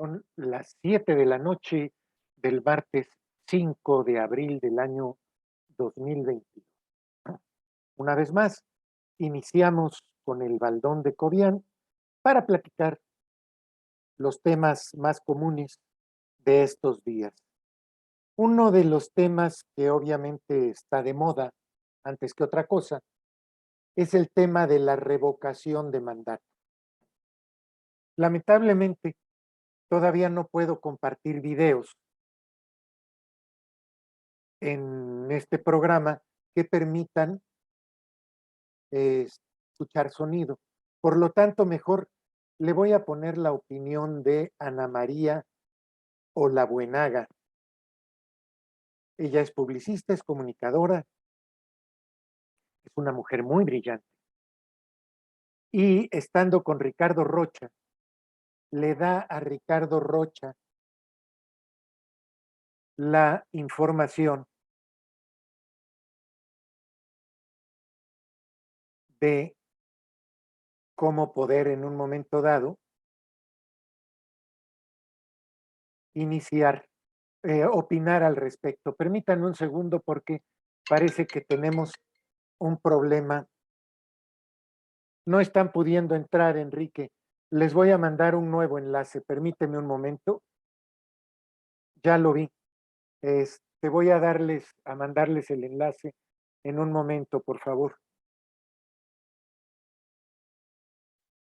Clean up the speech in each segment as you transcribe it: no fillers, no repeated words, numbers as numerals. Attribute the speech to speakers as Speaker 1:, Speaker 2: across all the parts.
Speaker 1: Son las 7 de la noche del martes 5 de abril del año 2022. Una vez más, iniciamos con el baldón de Cobian para platicar los temas más comunes de estos días. Uno de los temas que obviamente está de moda antes que otra cosa es el tema de la revocación de mandato. Lamentablemente, todavía no puedo compartir videos en este programa que permitan escuchar sonido. Por lo tanto, mejor le voy a poner la opinión de Ana María Olabuenaga. Ella es publicista, es comunicadora, es una mujer muy brillante. Y estando con Ricardo Rocha, le da a Ricardo Rocha la información de cómo poder en un momento dado iniciar, opinar al respecto. Permítanme un segundo porque parece que tenemos un problema. No están pudiendo entrar, Enrique. Les voy a mandar un nuevo enlace. Permíteme un momento. Ya lo vi. Voy a mandarles el enlace en un momento, por favor.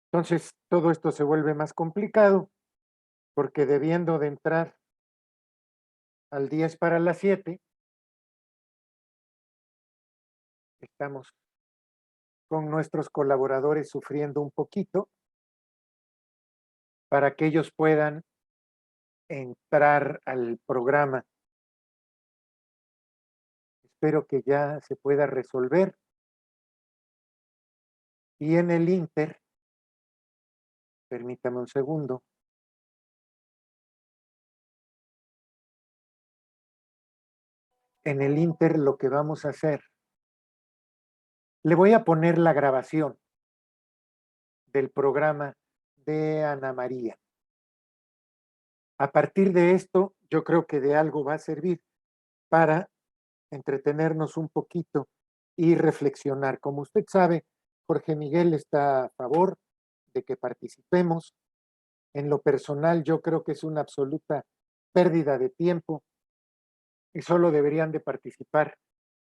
Speaker 1: Entonces, todo esto se vuelve más complicado porque debiendo de entrar al 10 para las 7, estamos con nuestros colaboradores sufriendo un poquito para que ellos puedan entrar al programa. Espero que ya se pueda resolver. Y en el Inter, permítame un segundo. En el Inter lo que vamos a hacer, le voy a poner la grabación del programa de Ana María. A partir de esto, yo creo que de algo va a servir para entretenernos un poquito y reflexionar. Como usted sabe, Jorge Miguel está a favor de que participemos. En lo personal, yo creo que es una absoluta pérdida de tiempo y solo deberían de participar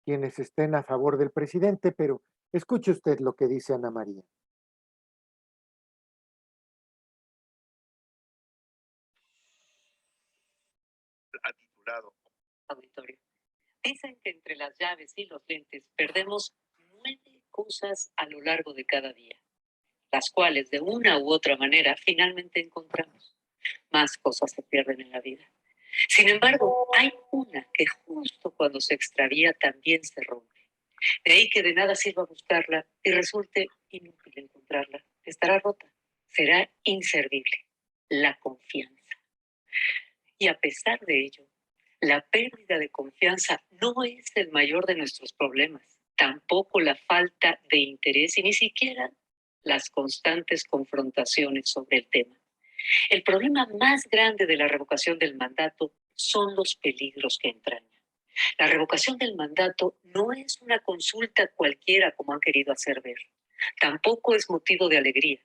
Speaker 1: quienes estén a favor del presidente, pero escuche usted lo que dice Ana María.
Speaker 2: Ha titulado Auditorio. Dicen que entre las llaves y los lentes perdemos 9 cosas a lo largo de cada día, las cuales de una u otra manera finalmente encontramos. Más cosas se pierden en la vida. Sin embargo, hay una que justo cuando se extravía también se rompe. De ahí que de nada sirva buscarla y resulte inútil encontrarla. Estará rota, será inservible. La confianza. Y a pesar de ello, la pérdida de confianza no es el mayor de nuestros problemas, tampoco la falta de interés y ni siquiera las constantes confrontaciones sobre el tema. El problema más grande de la revocación del mandato son los peligros que entraña. La revocación del mandato no es una consulta cualquiera como han querido hacer ver. Tampoco es motivo de alegría.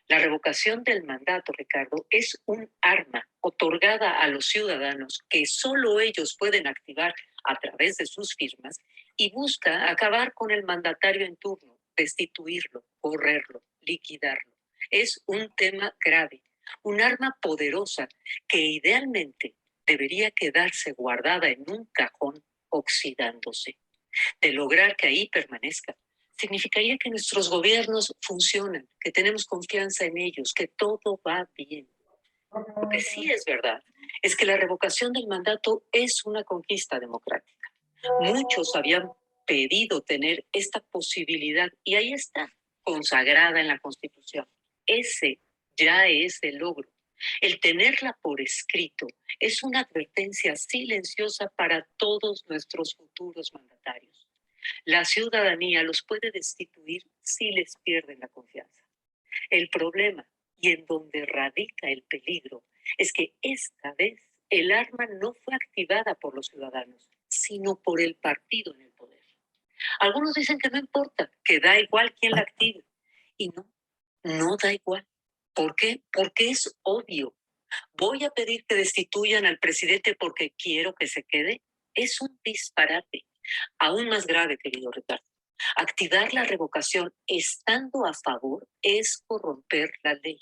Speaker 2: La revocación del mandato, Ricardo, es un arma otorgada a los ciudadanos que solo ellos pueden activar a través de sus firmas y busca acabar con el mandatario en turno, destituirlo, correrlo, liquidarlo. Es un tema grave, un arma poderosa que idealmente debería quedarse guardada en un cajón oxidándose. De lograr que ahí permanezca, significaría que nuestros gobiernos funcionan, que tenemos confianza en ellos, que todo va bien. Lo que sí es verdad es que la revocación del mandato es una conquista democrática. Muchos habían pedido tener esta posibilidad y ahí está, consagrada en la Constitución. Ese ya es el logro. El tenerla por escrito es una advertencia silenciosa para todos nuestros futuros mandatarios. La ciudadanía los puede destituir si les pierden la confianza. El problema, y en donde radica el peligro, es que esta vez el arma no fue activada por los ciudadanos, sino por el partido en el poder. Algunos dicen que no importa, que da igual quién la active. Y no, no da igual. ¿Por qué? Porque es obvio. ¿Voy a pedir que destituyan al presidente porque quiero que se quede? Es un disparate. Aún más grave, querido Ricardo. Activar la revocación estando a favor es corromper la ley.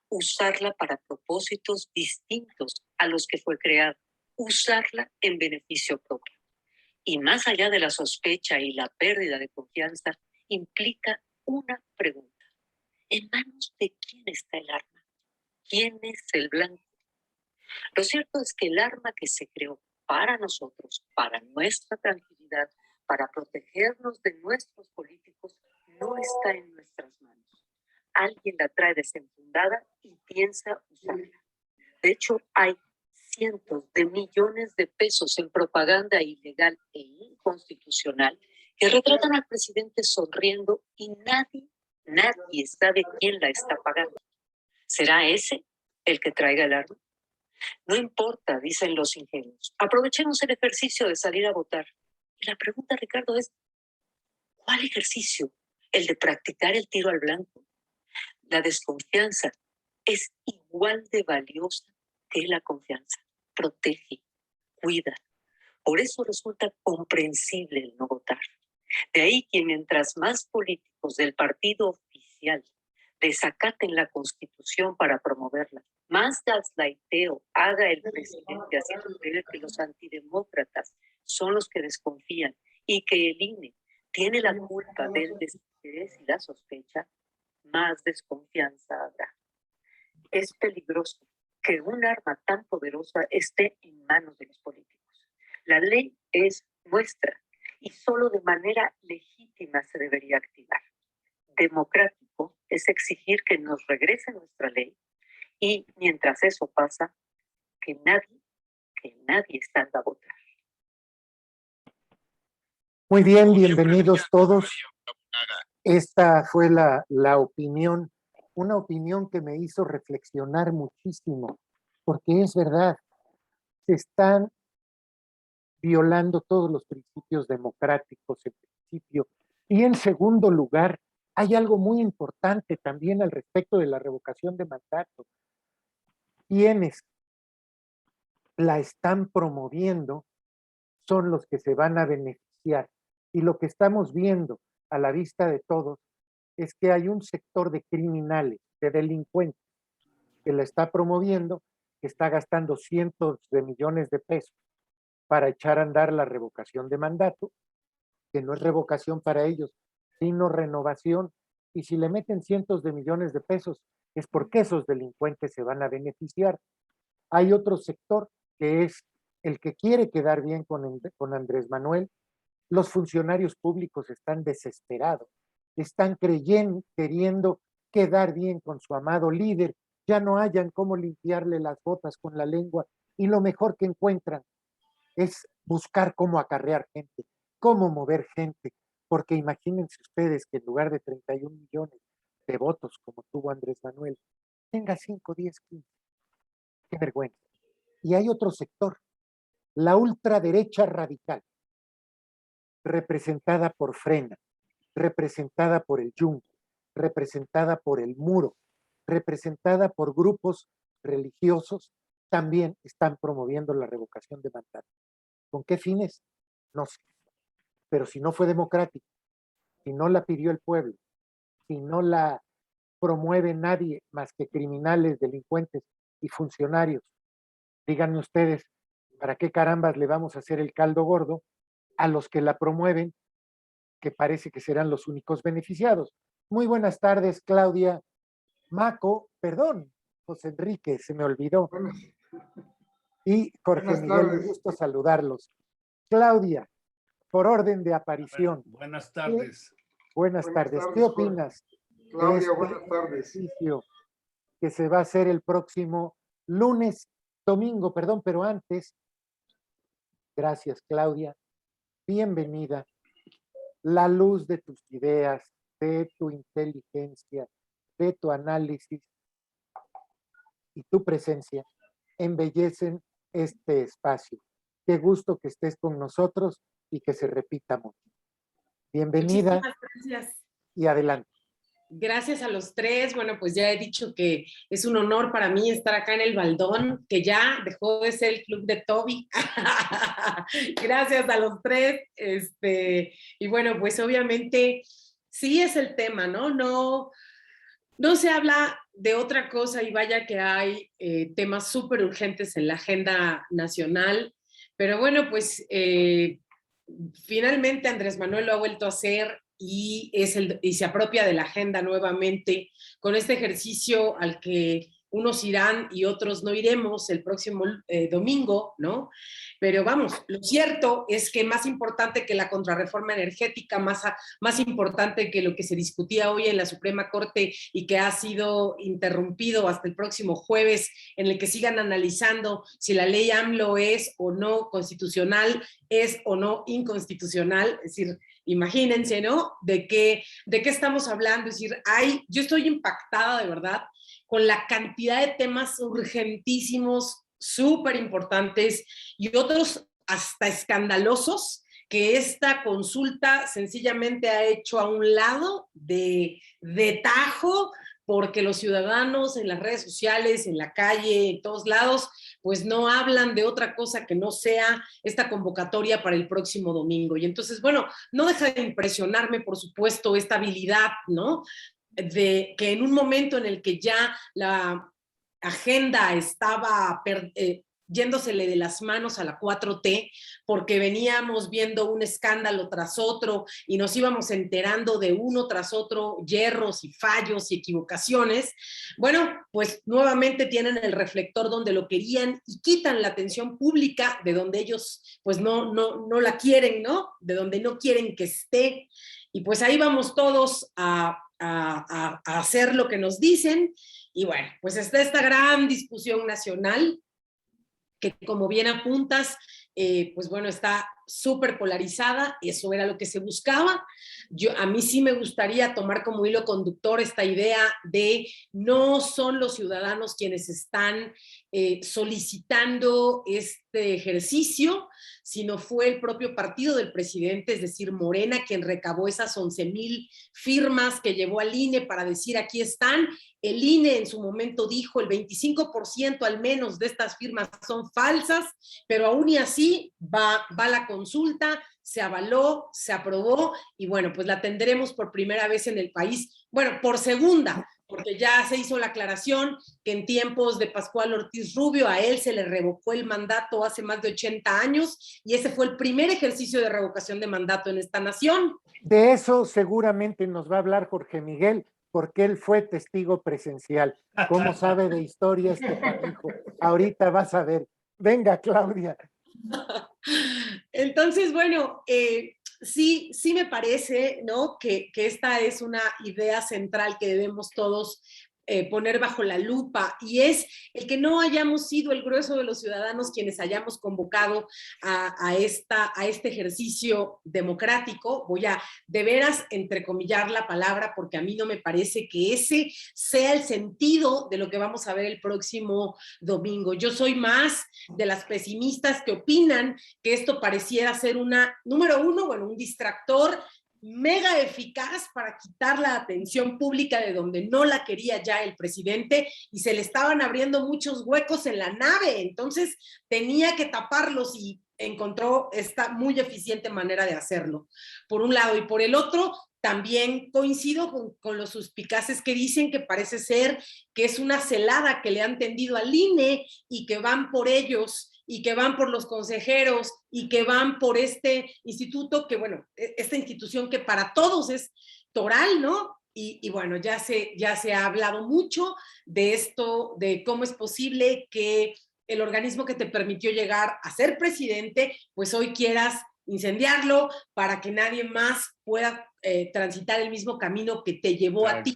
Speaker 2: Usarla para propósitos distintos a los que fue creada. Usarla en beneficio propio. Y más allá de la sospecha y la pérdida de confianza, implica una pregunta. ¿En manos de quién está el arma? ¿Quién es el blanco? Lo cierto es que el arma que se creó para nosotros, para nuestra tranquilidad, para protegernos de nuestros políticos, no está en nuestras manos. Alguien la trae desenfundada y piensa usarla. De hecho, hay cientos de millones de pesos en propaganda ilegal e inconstitucional que retratan al presidente sonriendo y nadie sabe quién la está pagando. ¿Será ese el que traiga el arma? No importa, dicen los ingenuos. Aprovechemos el ejercicio de salir a votar. Y la pregunta, Ricardo, es, ¿cuál ejercicio? ¿El de practicar el tiro al blanco? La desconfianza es igual de valiosa que la confianza. Protege, cuida. Por eso resulta comprensible el no votar. De ahí que mientras más políticos del partido oficial desacaten la Constitución para promoverla, más gaslighteo haga el presidente haciendo creer que los antidemócratas son los que desconfían y que el INE tiene la culpa del desinterés y la sospecha, más desconfianza habrá. Es peligroso que un arma tan poderosa esté en manos de los políticos. La ley es nuestra y solo de manera legítima se debería activar. Democrático es exigir que nos regrese nuestra ley y mientras eso pasa, que nadie salga a votar.
Speaker 1: Muy bien, bienvenidos todos. Esta fue la opinión, una opinión que me hizo reflexionar muchísimo, porque es verdad, se están violando todos los principios democráticos en principio. Y en segundo lugar, hay algo muy importante también al respecto de la revocación de mandato. Quienes la están promoviendo son los que se van a beneficiar. Y lo que estamos viendo a la vista de todos es que hay un sector de criminales, de delincuentes, que la está promoviendo, que está gastando cientos de millones de pesos para echar a andar la revocación de mandato, que no es revocación para ellos, sino renovación. Y si le meten cientos de millones de pesos, es porque esos delincuentes se van a beneficiar. Hay otro sector que es el que quiere quedar bien con Andrés Manuel. Los funcionarios públicos están desesperados, están queriendo quedar bien con su amado líder, ya no hayan cómo limpiarle las botas con la lengua y lo mejor que encuentran es buscar cómo acarrear gente, cómo mover gente, porque imagínense ustedes que en lugar de 31 millones de votos como tuvo Andrés Manuel, tenga 5, 10, 15. Qué vergüenza. Y hay otro sector, la ultraderecha radical, representada por Frena, representada por el Yunque, representada por el Muro, representada por grupos religiosos, también están promoviendo la revocación de mandato. ¿Con qué fines? No sé. Pero si no fue democrática, si no la pidió el pueblo, si no la promueve nadie más que criminales, delincuentes y funcionarios, díganme ustedes, ¿para qué carambas le vamos a hacer el caldo gordo a los que la promueven, que parece que serán los únicos beneficiados? Muy buenas tardes, Claudia. Maco, perdón, José Enrique, se me olvidó. Y Jorge Miguel, un gusto saludarlos. Claudia, por orden de aparición.
Speaker 3: Buenas tardes.
Speaker 1: Buenas tardes. ¿Qué opinas
Speaker 4: Claudia,
Speaker 1: de este
Speaker 4: buenas tardes.
Speaker 1: ejercicio que se va a hacer el próximo domingo, perdón, pero antes, gracias Claudia, bienvenida, la luz de tus ideas, de tu inteligencia, de tu análisis y tu presencia embellecen este espacio. Qué gusto que estés con nosotros y que se repita mucho. Bienvenida.
Speaker 3: Muchísimas gracias.
Speaker 1: Y adelante.
Speaker 3: Gracias a los tres. Bueno, pues ya he dicho que es un honor para mí estar acá en el Baldón, que ya dejó de ser el club de Toby. Gracias a los tres. Y bueno, pues obviamente sí es el tema, ¿no? No se habla de otra cosa y vaya que hay temas súper urgentes en la agenda nacional, pero bueno, pues finalmente Andrés Manuel lo ha vuelto a hacer y se apropia de la agenda nuevamente con este ejercicio al que unos irán y otros no iremos el próximo domingo, ¿no? Pero vamos, lo cierto es que más importante que la contrarreforma energética, más importante que lo que se discutía hoy en la Suprema Corte y que ha sido interrumpido hasta el próximo jueves, en el que sigan analizando si la ley AMLO es o no constitucional, es o no inconstitucional, es decir, imagínense, ¿no? ¿De qué estamos hablando? Es decir, yo estoy impactada de verdad con la cantidad de temas urgentísimos, súper importantes y otros hasta escandalosos que esta consulta sencillamente ha hecho a un lado de tajo, porque los ciudadanos en las redes sociales, en la calle, en todos lados, pues no hablan de otra cosa que no sea esta convocatoria para el próximo domingo. Y entonces, bueno, no deja de impresionarme, por supuesto, esta habilidad, ¿no? De que en un momento en el que ya la agenda estaba yéndosele de las manos a la 4T, porque veníamos viendo un escándalo tras otro y nos íbamos enterando de uno tras otro yerros y fallos y equivocaciones, bueno, pues nuevamente tienen el reflector donde lo querían y quitan la atención pública de donde ellos pues no la quieren, ¿no? De donde no quieren que esté. Y pues ahí vamos todos a hacer lo que nos dicen. Y bueno, pues está esta gran discusión nacional que, como bien apuntas, pues bueno, está súper polarizada, eso era lo que se buscaba. A mí sí me gustaría tomar como hilo conductor esta idea de no son los ciudadanos quienes están solicitando este ejercicio, sino fue el propio partido del presidente, es decir, Morena, quien recabó esas 11,000 firmas que llevó al INE para decir aquí están. El INE en su momento dijo el 25% al menos de estas firmas son falsas, pero aún y así va la consulta, se avaló, se aprobó y bueno, pues la tendremos por primera vez en el país, bueno, por segunda, porque ya se hizo la aclaración que en tiempos de Pascual Ortiz Rubio a él se le revocó el mandato hace más de 80 años y ese fue el primer ejercicio de revocación de mandato en esta nación.
Speaker 1: De eso seguramente nos va a hablar Jorge Miguel, porque él fue testigo presencial. ¿Cómo sabe de historia este canijo? Ahorita vas a ver. Venga, Claudia.
Speaker 3: Entonces, bueno, sí me parece, ¿no? Que esta es una idea central que debemos todos poner bajo la lupa, y es el que no hayamos sido el grueso de los ciudadanos quienes hayamos convocado a este ejercicio democrático. Voy a de veras entrecomillar la palabra porque a mí no me parece que ese sea el sentido de lo que vamos a ver el próximo domingo. Yo soy más de las pesimistas que opinan que esto pareciera ser número uno, bueno, un distractor mega eficaz para quitar la atención pública de donde no la quería ya el presidente y se le estaban abriendo muchos huecos en la nave, entonces tenía que taparlos y encontró esta muy eficiente manera de hacerlo, por un lado. Y por el otro, también coincido con los suspicaces que dicen que parece ser que es una celada que le han tendido al INE y que van por ellos y que van por los consejeros y que van por este instituto que, bueno, esta institución que para todos es toral, ¿no? Y bueno, ya se ha hablado mucho de esto, de cómo es posible que el organismo que te permitió llegar a ser presidente, pues hoy quieras incendiarlo para que nadie más pueda transitar el mismo camino que te llevó a ti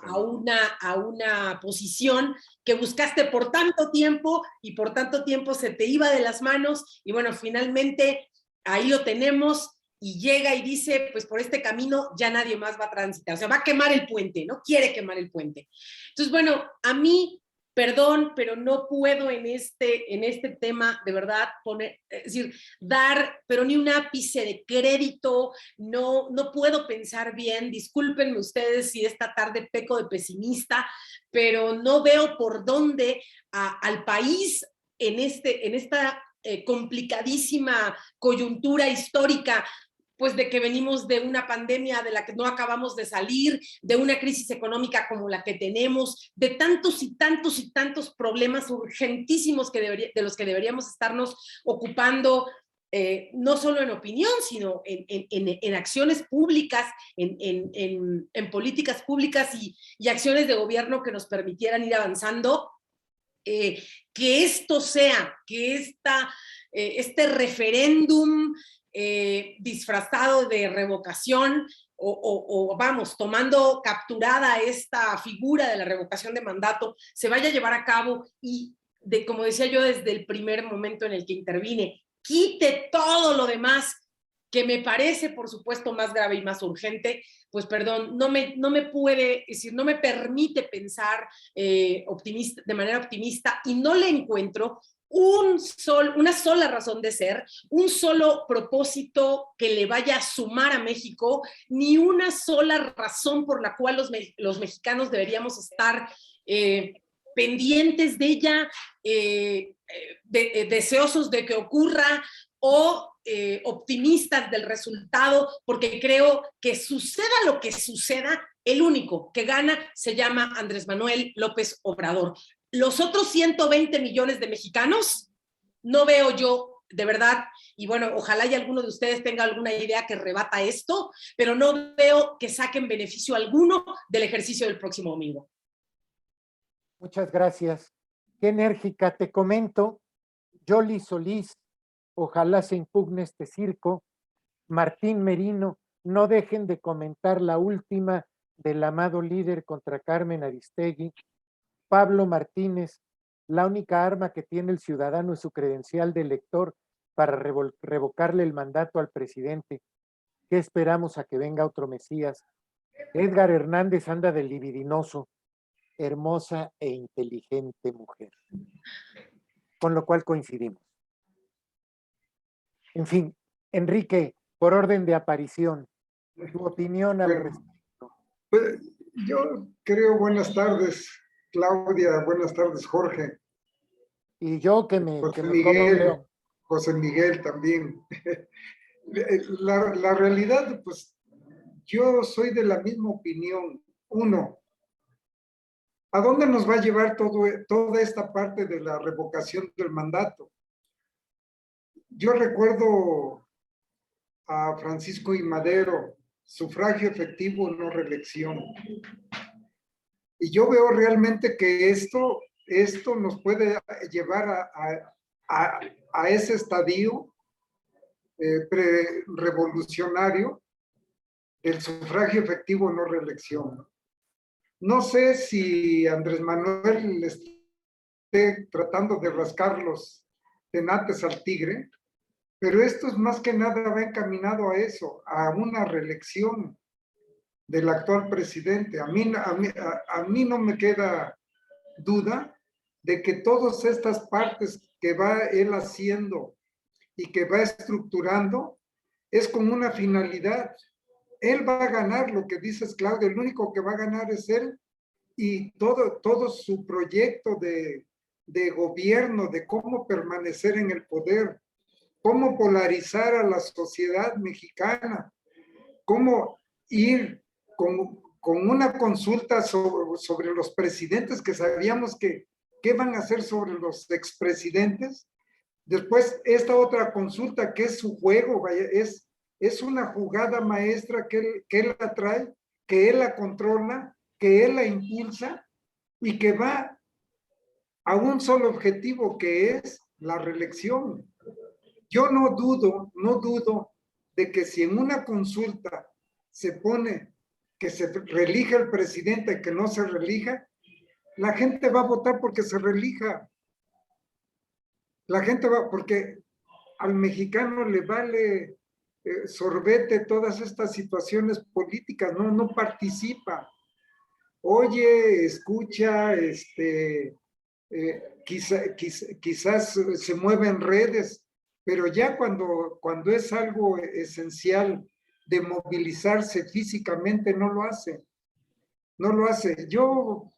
Speaker 3: a una posición que buscaste por tanto tiempo y por tanto tiempo se te iba de las manos y bueno, finalmente ahí lo tenemos y llega y dice, pues por este camino ya nadie más va a transitar, o sea, va a quemar el puente, ¿no? Quiere quemar el puente. Entonces, bueno, a mí Perdón, pero no puedo en este tema, de verdad, es decir, dar, pero ni un ápice de crédito, no puedo pensar bien, discúlpenme ustedes si esta tarde peco de pesimista, pero no veo por dónde al país en esta complicadísima coyuntura histórica, pues de que venimos de una pandemia de la que no acabamos de salir, de una crisis económica como la que tenemos, de tantos y tantos y tantos problemas urgentísimos de los que deberíamos estarnos ocupando, no solo en opinión, sino en acciones públicas, en políticas públicas y acciones de gobierno que nos permitieran ir avanzando. Que esto sea, que este referéndum disfrazado de revocación o vamos, tomando capturada esta figura de la revocación de mandato, se vaya a llevar a cabo y, como decía yo desde el primer momento en el que intervine, quite todo lo demás que me parece, por supuesto, más grave y más urgente, pues perdón, no me puede, es decir, no me permite pensar de manera optimista y no le encuentro una sola razón de ser, un solo propósito que le vaya a sumar a México, ni una sola razón por la cual los mexicanos deberíamos estar pendientes de ella, deseosos de que ocurra o optimistas del resultado, porque creo que suceda lo que suceda, el único que gana se llama Andrés Manuel López Obrador. Los otros 120 millones de mexicanos, no veo yo, de verdad, y bueno, ojalá y alguno de ustedes tenga alguna idea que rebata esto, pero no veo que saquen beneficio alguno del ejercicio del próximo domingo.
Speaker 1: Muchas gracias. Qué enérgica, te comento. Yoli Solís, ojalá se impugne este circo. Martín Merino, no dejen de comentar la última del amado líder contra Carmen Aristegui. Pablo Martínez, la única arma que tiene el ciudadano es su credencial de elector para revocarle el mandato al presidente. ¿Qué esperamos a que venga otro Mesías? Edgar Hernández anda de libidinoso, hermosa e inteligente mujer. Con lo cual coincidimos. En fin, Enrique, por orden de aparición, tu opinión al respecto.
Speaker 4: Pues, yo creo, buenas tardes, Claudia, buenas tardes, Jorge.
Speaker 1: Y yo que me
Speaker 4: José
Speaker 1: como
Speaker 4: Miguel,
Speaker 1: león.
Speaker 4: José Miguel también. La realidad, pues, yo soy de la misma opinión. Uno, ¿a dónde nos va a llevar toda esta parte de la revocación del mandato? Yo recuerdo a Francisco I. Madero, sufragio efectivo, no reelección. Y yo veo realmente que esto nos puede llevar a ese estadio pre-revolucionario del sufragio efectivo, no reelección. No sé si Andrés Manuel esté tratando de rascar los tenates al tigre, pero esto es más que nada va encaminado a eso, a una reelección del actual presidente. A mí no me queda duda de que todas estas partes que va él haciendo y que va estructurando es con una finalidad. Él va a ganar, lo que dices, Claudio, el único que va a ganar es él y todo su proyecto de gobierno, de cómo permanecer en el poder, cómo polarizar a la sociedad mexicana, cómo ir con una consulta sobre los presidentes que sabíamos que qué van a hacer sobre los expresidentes. Después, esta otra consulta que es su juego, vaya, es una jugada maestra que él la trae, que él la controla, que él la impulsa y que va a un solo objetivo, que es la reelección. Yo no dudo de que si en una consulta se pone que se reelija el presidente y que no se reelija, la gente va a votar porque se reelija. La gente va, porque al mexicano le vale sorbete todas estas situaciones políticas, no participa. Oye, escucha, quizás se mueve en redes, pero ya cuando es algo esencial de movilizarse físicamente, no lo hace. No lo hace. Yo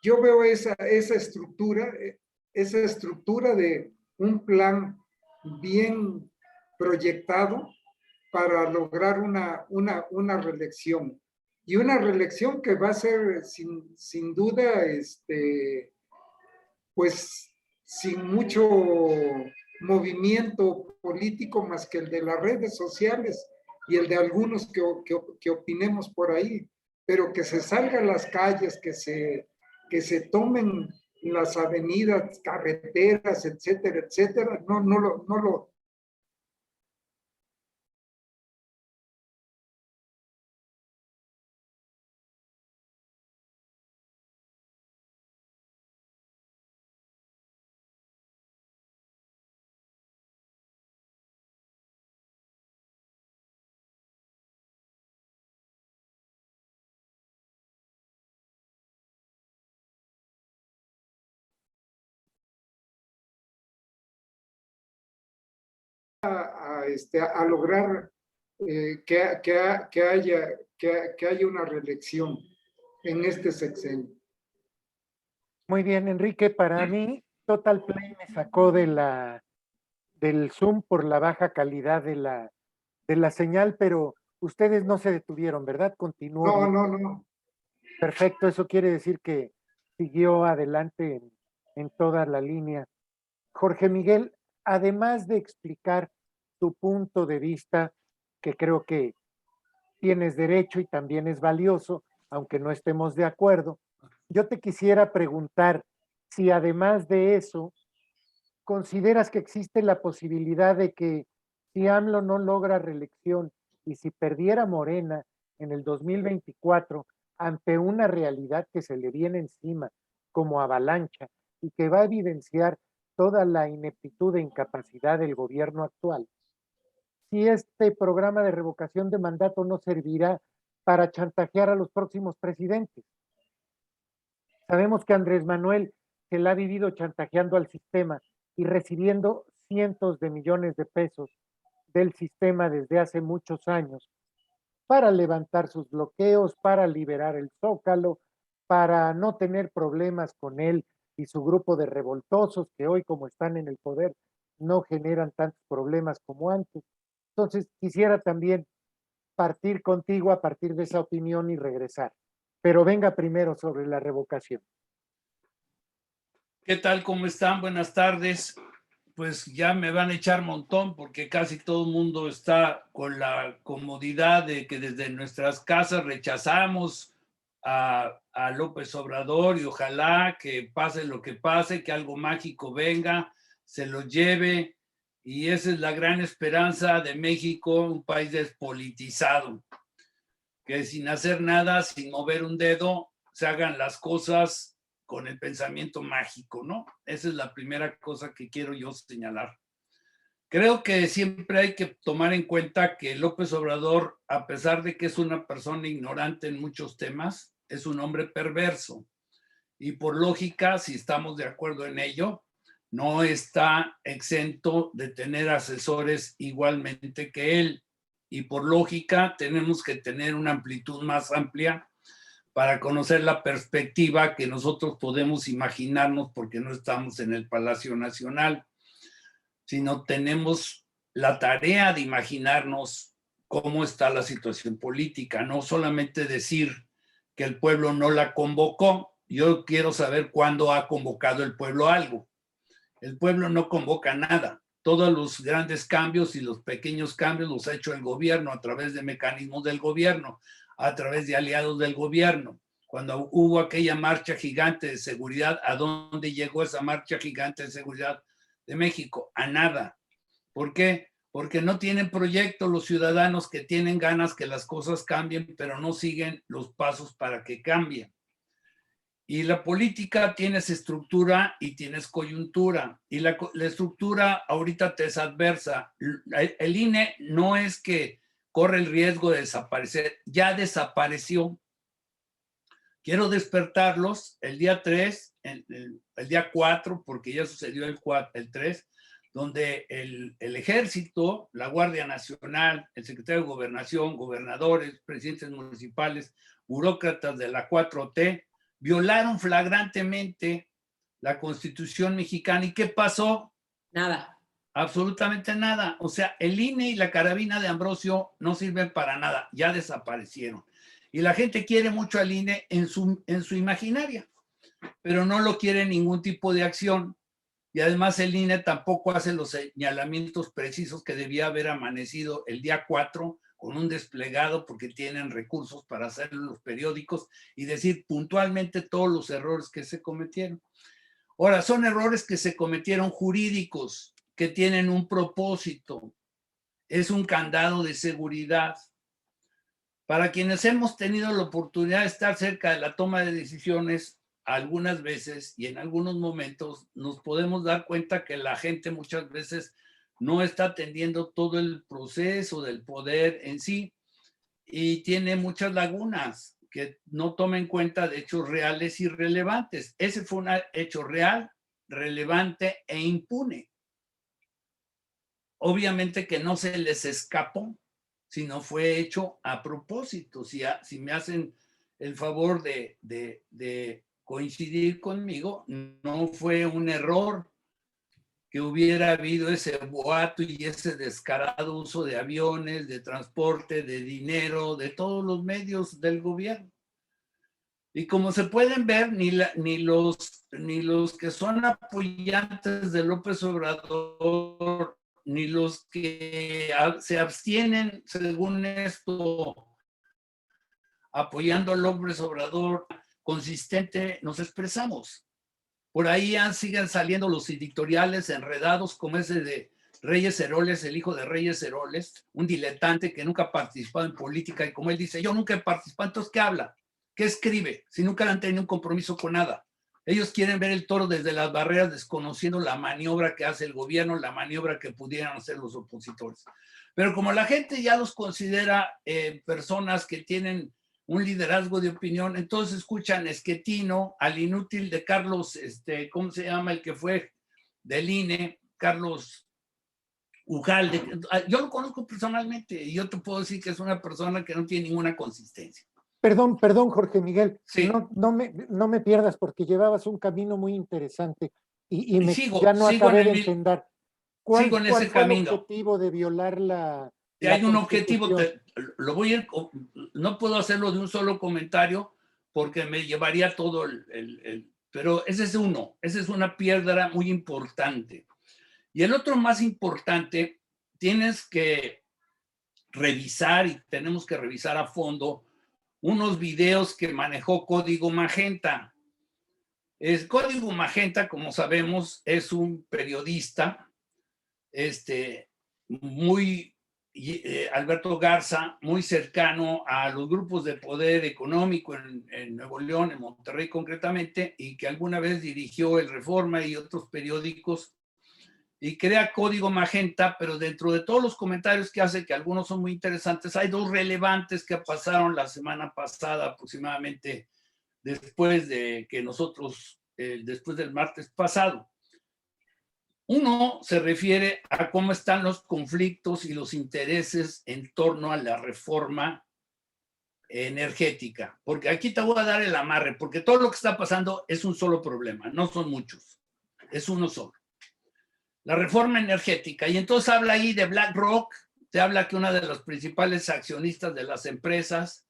Speaker 4: veo esa estructura de un plan bien proyectado para lograr una reelección. Y una reelección que va a ser sin duda, pues sin mucho movimiento político más que el de las redes sociales y el de algunos que opinemos por ahí, pero que se salgan las calles, que se tomen las avenidas, carreteras, etcétera, etcétera, no lo a lograr que haya una reelección en este sexenio.
Speaker 1: Muy bien, Enrique, para mí Total Play me sacó del Zoom por la baja calidad de la señal, pero ustedes no se detuvieron, ¿verdad? Continuó bien.
Speaker 4: No.
Speaker 1: Perfecto, eso quiere decir que siguió adelante en toda la línea. Jorge Miguel, además de explicar tu punto de vista, que creo que tienes derecho y también es valioso, aunque no estemos de acuerdo, yo te quisiera preguntar si además de eso, consideras que existe la posibilidad de que si AMLO no logra reelección y si perdiera Morena en el 2024 ante una realidad que se le viene encima como avalancha y que va a evidenciar toda la ineptitud e incapacidad del gobierno actual, si este programa de revocación de mandato no servirá para chantajear a los próximos presidentes? Sabemos que Andrés Manuel se la ha vivido chantajeando al sistema y recibiendo cientos de millones de pesos del sistema desde hace muchos años para levantar sus bloqueos, para liberar el Zócalo, para no tener problemas con él y su grupo de revoltosos que hoy, como están en el poder, no generan tantos problemas como antes. Entonces, quisiera también partir contigo a partir de esa opinión y regresar. Pero venga primero sobre la revocación.
Speaker 5: ¿Qué tal? ¿Cómo están? Buenas tardes. Pues ya me van a echar montón porque casi todo el mundo está con la comodidad de que desde nuestras casas rechazamos a López Obrador y ojalá que pase lo que pase, que algo mágico venga, se lo lleve, y esa es la gran esperanza de México, un país despolitizado, que sin hacer nada, sin mover un dedo, se hagan las cosas con el pensamiento mágico, ¿no? Esa es la primera cosa que quiero yo señalar. Creo que siempre hay que tomar en cuenta que López Obrador, a pesar de que es una persona ignorante en muchos temas, es un hombre perverso. Y por lógica, si estamos de acuerdo en ello, no está exento de tener asesores igualmente que él. Y por lógica, tenemos que tener una amplitud más amplia para conocer la perspectiva que nosotros podemos imaginarnos porque no estamos en el Palacio Nacional, sino tenemos la tarea de imaginarnos cómo está la situación política, no solamente decir que el pueblo no la convocó. Yo quiero saber cuándo ha convocado el pueblo algo. El pueblo no convoca nada. Todos los grandes cambios y los pequeños cambios los ha hecho el gobierno a través de mecanismos del gobierno, a través de aliados del gobierno. Cuando hubo aquella marcha gigante de seguridad, ¿a dónde llegó esa marcha gigante de seguridad de México? A nada. ¿Por qué? Porque no tienen proyecto los ciudadanos que tienen ganas que las cosas cambien, pero no siguen los pasos para que cambien. Y la política tienes estructura y tienes coyuntura. Y la estructura ahorita te es adversa. El INE no es que corre el riesgo de desaparecer, ya desapareció. Quiero despertarlos el día 3, el día 4, porque ya sucedió el 3, donde el ejército, la Guardia Nacional, el secretario de Gobernación, gobernadores, presidentes municipales, burócratas de la 4T, violaron flagrantemente la Constitución mexicana. ¿Y qué pasó?
Speaker 3: Nada.
Speaker 5: Absolutamente nada. O sea, el INE y la carabina de Ambrosio no sirven para nada, ya desaparecieron. Y la gente quiere mucho al INE en su imaginaria, pero no lo quiere en ningún tipo de acción. Y además el INE tampoco hace los señalamientos precisos que debía haber amanecido el día 4 con un desplegado, porque tienen recursos para hacer los periódicos y decir puntualmente todos los errores que se cometieron. Ahora, son errores que se cometieron jurídicos, que tienen un propósito. Es un candado de seguridad. Para quienes hemos tenido la oportunidad de estar cerca de la toma de decisiones, algunas veces y en algunos momentos nos podemos dar cuenta que la gente muchas veces no está atendiendo todo el proceso del poder en sí y tiene muchas lagunas que no toma en cuenta de hechos reales y relevantes. Ese fue un hecho real, relevante e impune. Obviamente que no se les escapó, sino fue hecho a propósito. Si me hacen el favor de coincidir conmigo, no fue un error que hubiera habido ese boato y ese descarado uso de aviones, de transporte, de dinero, de todos los medios del gobierno. Y como se pueden ver, ni los que son apoyantes de López Obrador, ni los que se abstienen, según esto, apoyando a López Obrador consistente, nos expresamos. Por ahí siguen saliendo los editoriales enredados, como ese de Reyes Heroles, el hijo de Reyes Heroles, un diletante que nunca ha participado en política, y como él dice, yo nunca he participado. Entonces, ¿qué habla? ¿Qué escribe? Si nunca han tenido un compromiso con nada. Ellos quieren ver el toro desde las barreras, desconociendo la maniobra que hace el gobierno, la maniobra que pudieran hacer los opositores. Pero como la gente ya los considera personas que tienen un liderazgo de opinión, entonces escuchan Esquetino, al inútil de Carlos, ¿cómo se llama? El que fue del INE, Carlos Ugalde. Yo lo conozco personalmente y yo te puedo decir que es una persona que no tiene ninguna consistencia.
Speaker 1: Perdón, Jorge Miguel,
Speaker 5: sí.
Speaker 1: no me pierdas, porque llevabas un camino muy interesante y ya no
Speaker 5: sigo
Speaker 1: acabé de entender. ¿Cuál fue el objetivo de violar la
Speaker 5: hay un objetivo, lo voy a ir, no puedo hacerlo de un solo comentario porque me llevaría todo pero ese es uno, esa es una piedra muy importante. Y el otro más importante, tienes que revisar, y tenemos que revisar a fondo, unos videos que manejó Código Magenta. Código Magenta, como sabemos, es un periodista, Alberto Garza, muy cercano a los grupos de poder económico en Nuevo León, en Monterrey concretamente, y que alguna vez dirigió el Reforma y otros periódicos, y crea Código Magenta, pero dentro de todos los comentarios que hace, que algunos son muy interesantes, hay dos relevantes que pasaron la semana pasada aproximadamente, después de que nosotros, después del martes pasado. Uno se refiere a cómo están los conflictos y los intereses en torno a la reforma energética, porque aquí te voy a dar el amarre, porque todo lo que está pasando es un solo problema, no son muchos, es uno solo. La reforma energética, y entonces habla ahí de BlackRock, te habla que una de las principales accionistas de las empresas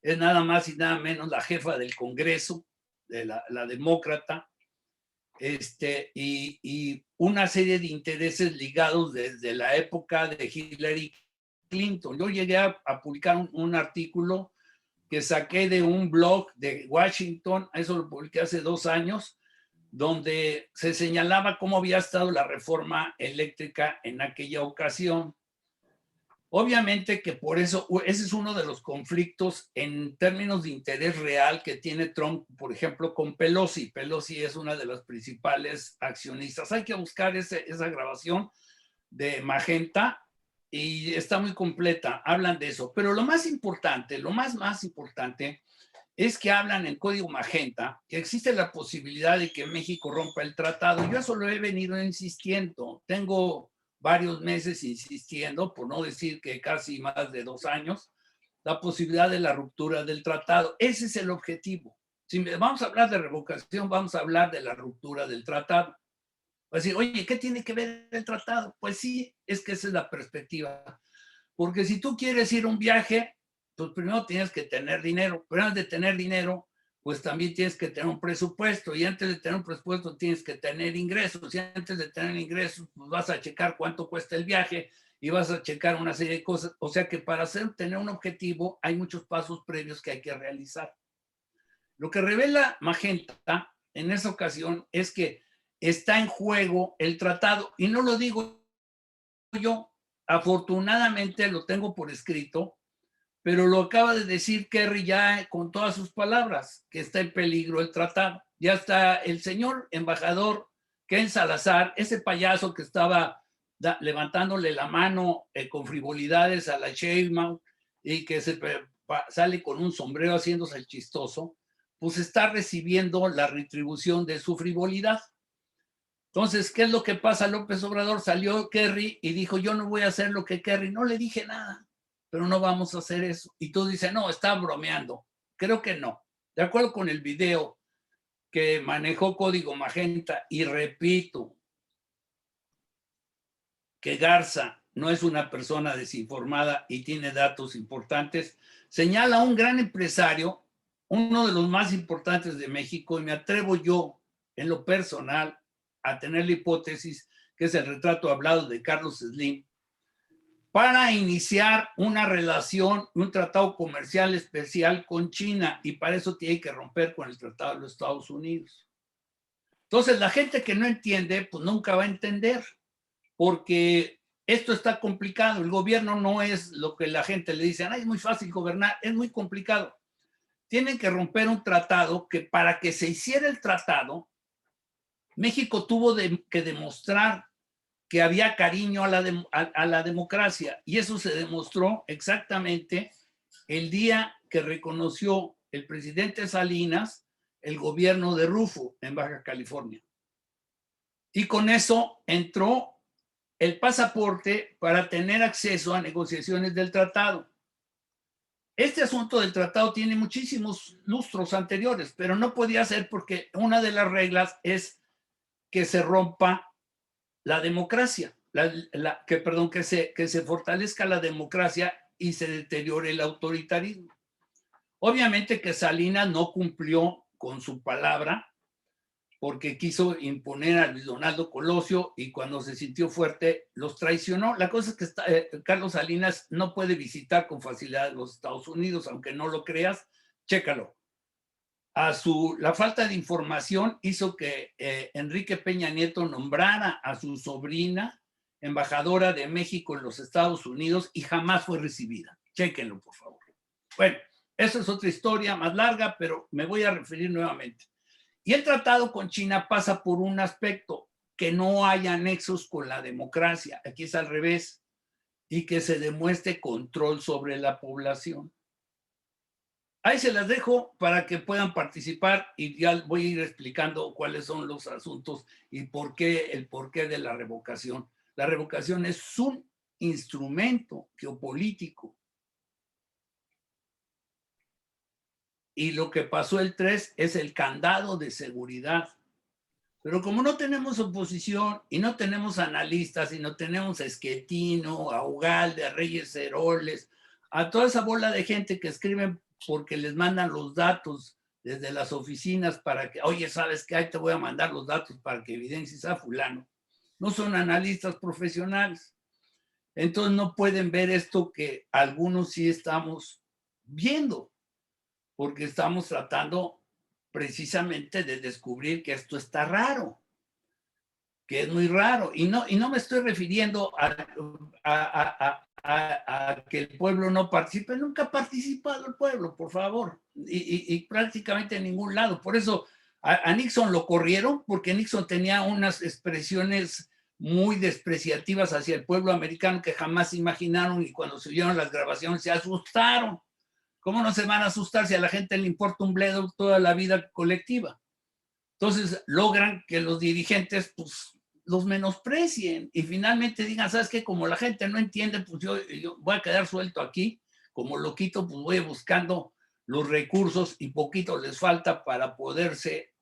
Speaker 5: es nada más y nada menos la jefa del Congreso, de la demócrata, y una serie de intereses ligados desde la época de Hillary Clinton. Yo llegué a publicar un artículo que saqué de un blog de Washington, eso lo publiqué hace 2 años, donde se señalaba cómo había estado la reforma eléctrica en aquella ocasión. Obviamente que por eso, ese es uno de los conflictos en términos de interés real que tiene Trump, por ejemplo, con Pelosi. Pelosi es una de las principales accionistas. Hay que buscar esa grabación de Magenta y está muy completa. Hablan de eso. Pero lo más importante, lo más importante es que hablan en Código Magenta que existe la posibilidad de que México rompa el tratado. Yo eso lo he venido insistiendo. Tengo varios meses insistiendo, por no decir que casi más de 2 años, la posibilidad de la ruptura del tratado. Ese es el objetivo. Si vamos a hablar de revocación, vamos a hablar de la ruptura del tratado. Va a decir, oye, ¿qué tiene que ver el tratado? Pues sí, es que esa es la perspectiva. Porque si tú quieres ir a un viaje, pues primero tienes que tener dinero. Pero antes de tener dinero, pues también tienes que tener un presupuesto. Y antes de tener un presupuesto, tienes que tener ingresos. Y antes de tener ingresos, pues vas a checar cuánto cuesta el viaje y vas a checar una serie de cosas. O sea que para tener un objetivo, hay muchos pasos previos que hay que realizar. Lo que revela Magenta en esa ocasión es que está en juego el tratado. Y no lo digo yo. Afortunadamente lo tengo por escrito, pero lo acaba de decir Kerry ya con todas sus palabras, que está en peligro el tratado. Ya está el señor embajador Ken Salazar, ese payaso que estaba levantándole la mano con frivolidades a la Sheinbaum y que sale con un sombrero haciéndose el chistoso, pues está recibiendo la retribución de su frivolidad. Entonces, ¿qué es lo que pasa? López Obrador salió Kerry y dijo, yo no voy a hacer lo que Kerry. No le dije nada, pero no vamos a hacer eso. Y tú dices, no, está bromeando. Creo que no. De acuerdo con el video que manejó Código Magenta, y repito, que Garza no es una persona desinformada y tiene datos importantes, señala a un gran empresario, uno de los más importantes de México, y me atrevo yo, en lo personal, a tener la hipótesis que es el retrato hablado de Carlos Slim, para iniciar una relación, un tratado comercial especial con China, y para eso tiene que romper con el tratado de los Estados Unidos. Entonces, la gente que no entiende, pues nunca va a entender, porque esto está complicado. El gobierno no es lo que la gente le dice, es muy fácil gobernar, es muy complicado. Tienen que romper un tratado que para que se hiciera el tratado, México tuvo que demostrar que había cariño a la democracia, y eso se demostró exactamente el día que reconoció el presidente Salinas el gobierno de Rufo en Baja California. Y con eso entró el pasaporte para tener acceso a negociaciones del tratado. Este asunto del tratado tiene muchísimos lustros anteriores, pero no podía ser porque una de las reglas es que se rompa la democracia, que se fortalezca la democracia y se deteriore el autoritarismo. Obviamente que Salinas no cumplió con su palabra porque quiso imponer a Luis Donaldo Colosio y cuando se sintió fuerte los traicionó. La cosa es que Carlos Salinas no puede visitar con facilidad los Estados Unidos, aunque no lo creas, chécalo. La falta de información hizo que Enrique Peña Nieto nombrara a su sobrina embajadora de México en los Estados Unidos y jamás fue recibida. Chéquenlo, por favor. Bueno, esa es otra historia más larga, pero me voy a referir nuevamente. Y el tratado con China pasa por un aspecto, que no haya nexos con la democracia. Aquí es al revés. Y que se demuestre control sobre la población. Ahí se las dejo para que puedan participar y ya voy a ir explicando cuáles son los asuntos y el porqué de la revocación. La revocación es un instrumento geopolítico. Y lo que pasó el 3 es el candado de seguridad. Pero como no tenemos oposición y no tenemos analistas y no tenemos a Esquetino, a Ugalde, a Reyes Heroles, a toda esa bola de gente que escriben porque les mandan los datos desde las oficinas para que, oye, ¿sabes qué? Ahí te voy a mandar los datos para que evidencies a fulano. No son analistas profesionales. Entonces no pueden ver esto que algunos sí estamos viendo, porque estamos tratando precisamente de descubrir que esto está raro, que es muy raro. Y no me estoy refiriendo a que el pueblo no participe. Nunca ha participado el pueblo, por favor, y prácticamente en ningún lado. Por eso a Nixon lo corrieron, porque Nixon tenía unas expresiones muy despreciativas hacia el pueblo americano que jamás imaginaron, y cuando se oyeron las grabaciones se asustaron. ¿Cómo no se van a asustar si a la gente le importa un bledo toda la vida colectiva? Entonces logran que los dirigentes pues los menosprecien y finalmente digan, ¿sabes qué? Como la gente no entiende, pues yo voy a quedar suelto aquí, como loquito, pues voy buscando los recursos y poquito les falta para poderse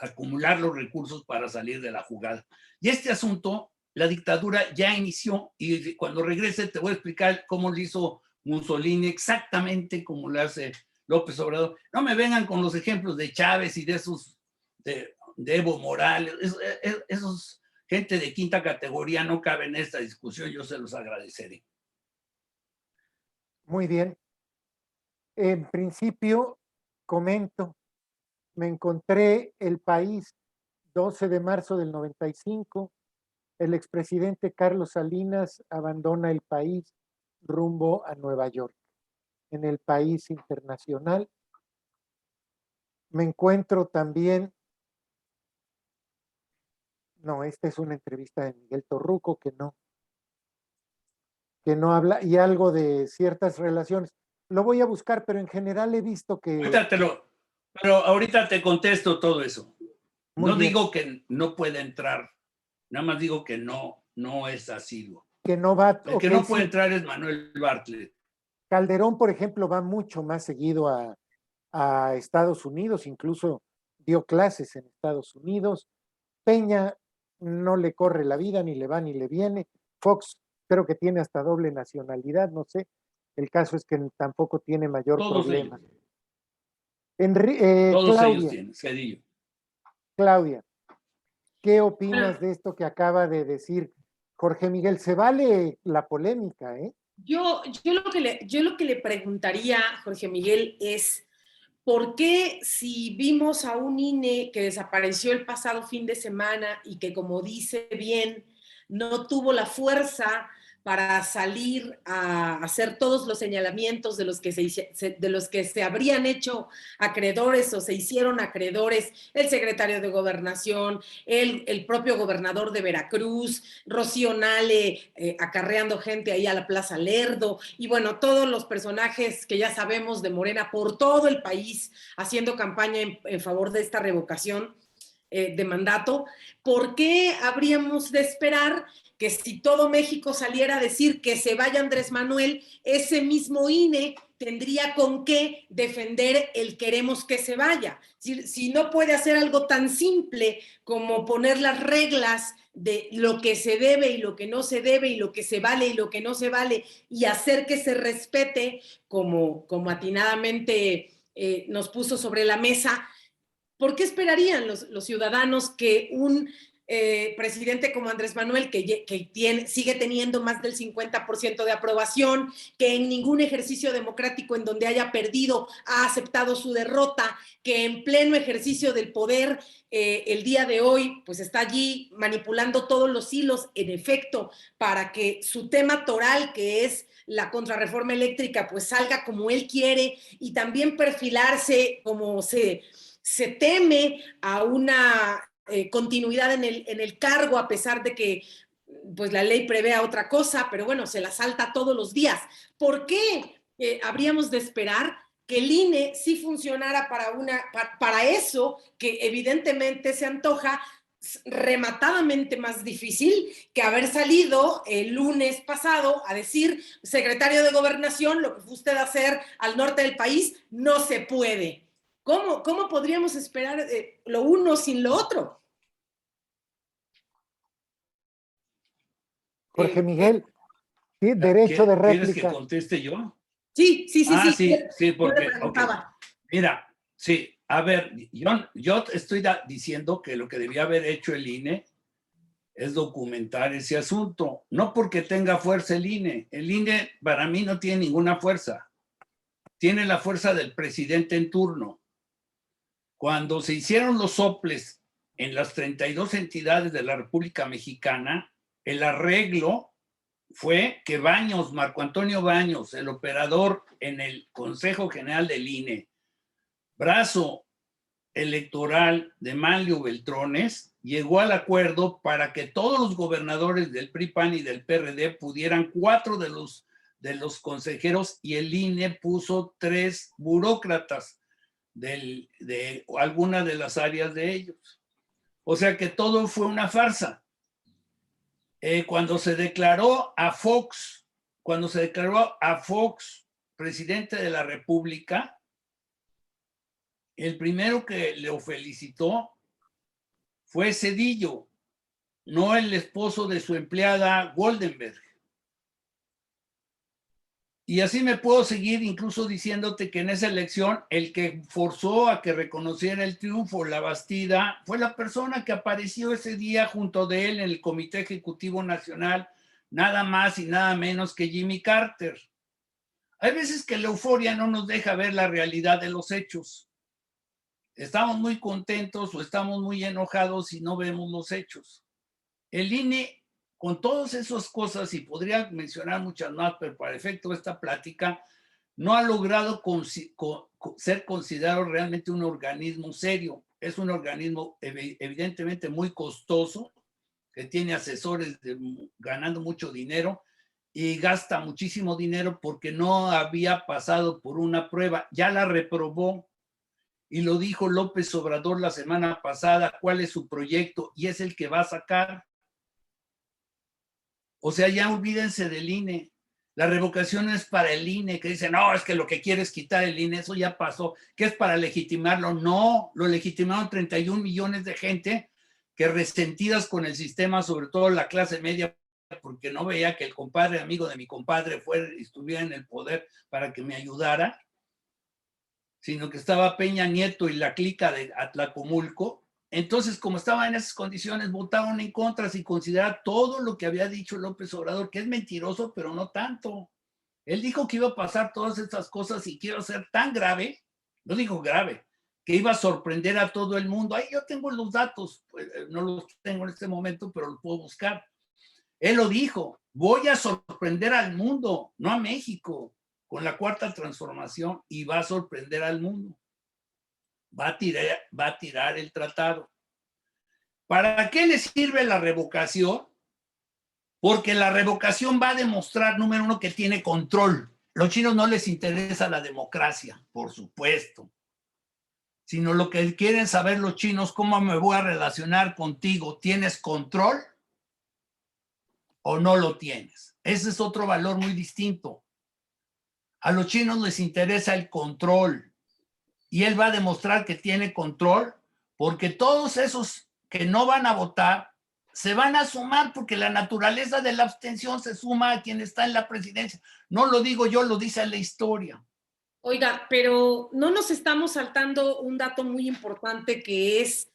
Speaker 5: acumular los recursos para salir de la jugada. Y este asunto, la dictadura ya inició y cuando regrese te voy a explicar cómo lo hizo Mussolini, exactamente como lo hace López Obrador. No me vengan con los ejemplos de Chávez y de esos, de Evo Morales, esos gente de quinta categoría no cabe en esta discusión, yo se los agradeceré.
Speaker 1: Muy bien. En principio, comento, me encontré El País, 12 de marzo del 95, el expresidente Carlos Salinas abandona el país rumbo a Nueva York. En El País Internacional me encuentro también, no, esta es una entrevista de Miguel Torruco que no habla, y algo de ciertas relaciones. Lo voy a buscar, pero en general he visto que...
Speaker 5: Pero ahorita te contesto todo eso.
Speaker 1: Muy
Speaker 5: No
Speaker 1: bien.
Speaker 5: digo que no pueda entrar, nada más digo que no es asiduo.
Speaker 1: Que no va...
Speaker 5: El que
Speaker 1: ok,
Speaker 5: no puede
Speaker 1: sí.
Speaker 5: entrar es Manuel Bartlett.
Speaker 1: Calderón, por ejemplo, va mucho más seguido a Estados Unidos, incluso dio clases en Estados Unidos. Peña no le corre la vida, ni le va ni le viene. Fox creo que tiene hasta doble nacionalidad, no sé. El caso es que tampoco tiene mayor
Speaker 5: Todos
Speaker 1: problema.
Speaker 5: ellos. Todos ellos tienen, Cedillo.
Speaker 1: Claudia, ¿qué opinas de esto que acaba de decir Jorge Miguel? Se vale la polémica, ¿eh?
Speaker 3: Yo lo que le preguntaría, Jorge Miguel, es ¿por qué si vimos a un INE que desapareció el pasado fin de semana y que, como dice bien, no tuvo la fuerza para salir a hacer todos los señalamientos de los que se habrían hecho acreedores o se hicieron acreedores el secretario de Gobernación, el propio gobernador de Veracruz, Rocío Nale acarreando gente ahí a la Plaza Lerdo, y bueno, todos los personajes que ya sabemos de Morena por todo el país haciendo campaña en favor de esta revocación de mandato? ¿Por qué habríamos de esperar que si todo México saliera a decir que se vaya Andrés Manuel, ese mismo INE tendría con qué defender el queremos que se vaya? Si no puede hacer algo tan simple como poner las reglas de lo que se debe y lo que no se debe y lo que se vale y lo que no se vale y hacer que se respete como atinadamente nos puso sobre la mesa, ¿por qué esperarían los ciudadanos que un presidente como Andrés Manuel, que sigue teniendo más del 50% de aprobación, que en ningún ejercicio democrático en donde haya perdido ha aceptado su derrota, que en pleno ejercicio del poder el día de hoy pues está allí manipulando todos los hilos, en efecto, para que su tema toral, que es la contrarreforma eléctrica, pues salga como él quiere, y también perfilarse como se teme a una continuidad en el cargo, a pesar de que pues la ley prevea otra cosa, pero bueno, se la salta todos los días? ¿Por qué habríamos de esperar que el INE sí funcionara para eso que evidentemente se antoja rematadamente más difícil que haber salido el lunes pasado a decir, secretario de Gobernación, lo que fue usted a hacer al norte del país no se puede? ¿Cómo podríamos esperar lo uno sin lo otro?
Speaker 1: Jorge Miguel, derecho de réplica.
Speaker 5: ¿Quieres que conteste yo?
Speaker 3: Sí.
Speaker 5: Sí, porque,
Speaker 3: yo le preguntaba.
Speaker 5: Okay. Mira, sí, a ver, yo estoy diciendo que lo que debía haber hecho el INE es documentar ese asunto, no porque tenga fuerza el INE. El INE para mí no tiene ninguna fuerza, tiene la fuerza del presidente en turno. Cuando se hicieron los soples en las 32 entidades de la República Mexicana, el arreglo fue que Baños, Marco Antonio Baños, el operador en el Consejo General del INE, brazo electoral de Manlio Beltrones, llegó al acuerdo para que todos los gobernadores del PRI, PAN y del PRD pudieran 4 de de los consejeros y el INE puso 3 burócratas de alguna de las áreas de ellos. O sea que todo fue una farsa. Cuando se declaró a Fox presidente de la República, el primero que le felicitó fue Zedillo, no el esposo de su empleada Goldenberg. Y así me puedo seguir incluso diciéndote que en esa elección el que forzó a que reconociera el triunfo la Bastida fue la persona que apareció ese día junto de él en el Comité Ejecutivo Nacional, nada más y nada menos que Jimmy Carter. Hay veces que la euforia no nos deja ver la realidad de los hechos. Estamos muy contentos o estamos muy enojados y no vemos los hechos. El INE, con todas esas cosas, y podría mencionar muchas más, pero para efecto de esta plática, no ha logrado ser considerado realmente un organismo serio. Es un organismo evidentemente muy costoso, que tiene asesores ganando mucho dinero y gasta muchísimo dinero porque no había pasado por una prueba. Ya la reprobó y lo dijo López Obrador la semana pasada, cuál es su proyecto y es el que va a sacar. O sea, ya olvídense del INE. La revocación es para el INE, que dicen, no, es que lo que quiere es quitar el INE, eso ya pasó. ¿Qué es para legitimarlo? No, lo legitimaron 31 millones de gente que resentidas con el sistema, sobre todo la clase media, porque no veía que el compadre, amigo de mi compadre, estuviera en el poder para que me ayudara, sino que estaba Peña Nieto y la clica de Atlacomulco. Entonces, como estaba en esas condiciones, votaron en contra sin considerar todo lo que había dicho López Obrador, que es mentiroso, pero no tanto. Él dijo que iba a pasar todas estas cosas y que iba a ser tan grave, no dijo grave, que iba a sorprender a todo el mundo. Ahí yo tengo los datos, pues, no los tengo en este momento, pero los puedo buscar. Él lo dijo, voy a sorprender al mundo, no a México, con la cuarta transformación, y va a sorprender al mundo. Va a tirar el tratado. ¿Para qué le sirve la revocación? Porque la revocación va a demostrar, número uno, que tiene control. Los chinos no les interesa la democracia, por supuesto, sino lo que quieren saber los chinos, ¿cómo me voy a relacionar contigo? ¿Tienes control o no lo tienes? Ese es otro valor muy distinto. A los chinos les interesa el control. Y él va a demostrar que tiene control, porque todos esos que no van a votar se van a sumar, porque la naturaleza de la abstención se suma a quien está en la presidencia. No lo digo yo, lo dice la historia.
Speaker 3: Oiga, pero no nos estamos saltando un dato muy importante que es,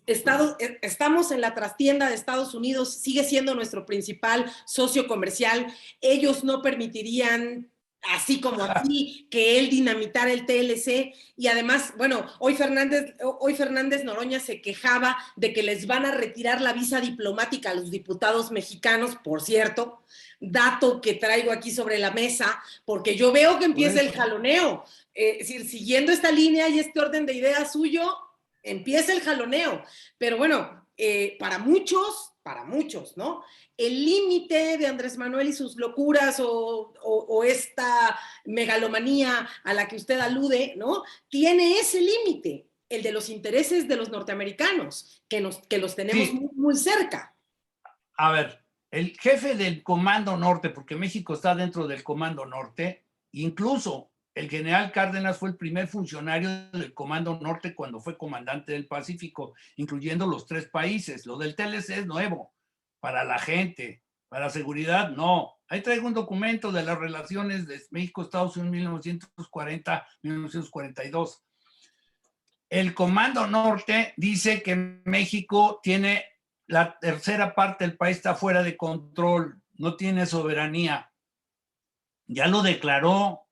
Speaker 3: estamos en la trastienda de Estados Unidos, sigue siendo nuestro principal socio comercial. Ellos no permitirían, así como así, que él dinamitara el TLC, y además, bueno, hoy Fernández Noroña se quejaba de que les van a retirar la visa diplomática a los diputados mexicanos, por cierto, dato que traigo aquí sobre la mesa, porque yo veo que empieza el jaloneo, es decir, siguiendo esta línea y este orden de ideas suyo, empieza el jaloneo, pero bueno, para muchos, ¿no? El límite de Andrés Manuel y sus locuras o esta megalomanía a la que usted alude, ¿no? Tiene ese límite, el de los intereses de los norteamericanos, que los tenemos
Speaker 5: Sí.
Speaker 3: muy, muy cerca.
Speaker 5: A ver, el jefe del Comando Norte, porque México está dentro del Comando Norte, incluso el general Cárdenas fue el primer funcionario del Comando Norte cuando fue comandante del Pacífico, incluyendo los 3 países. Lo del TLC es nuevo, para la gente, para seguridad, no. Ahí traigo un documento de las relaciones de México-Estados Unidos 1940-1942. El Comando Norte dice que México tiene la tercera parte del país, está fuera de control, no tiene soberanía. Ya lo declaró.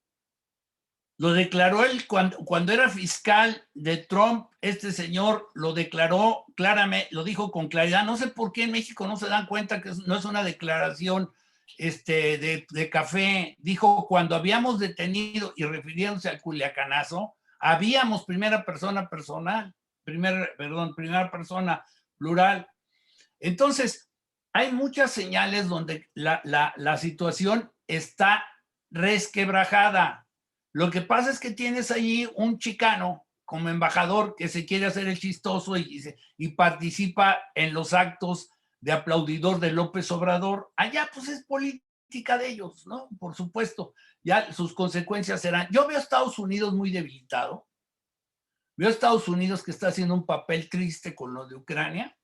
Speaker 5: Lo declaró él cuando era fiscal de Trump, este señor lo declaró claramente, lo dijo con claridad. No sé por qué en México no se dan cuenta que no es una declaración de café. Dijo, cuando habíamos detenido, y refiriéndose al Culiacanazo, habíamos primera persona plural. Entonces, hay muchas señales donde la situación está resquebrajada. Lo que pasa es que tienes allí un chicano como embajador que se quiere hacer el chistoso y participa en los actos de aplaudidor de López Obrador. Allá pues es política de ellos, ¿no? Por supuesto, ya sus consecuencias serán. Yo veo a Estados Unidos muy debilitado. Veo a Estados Unidos que está haciendo un papel triste con lo de Ucrania.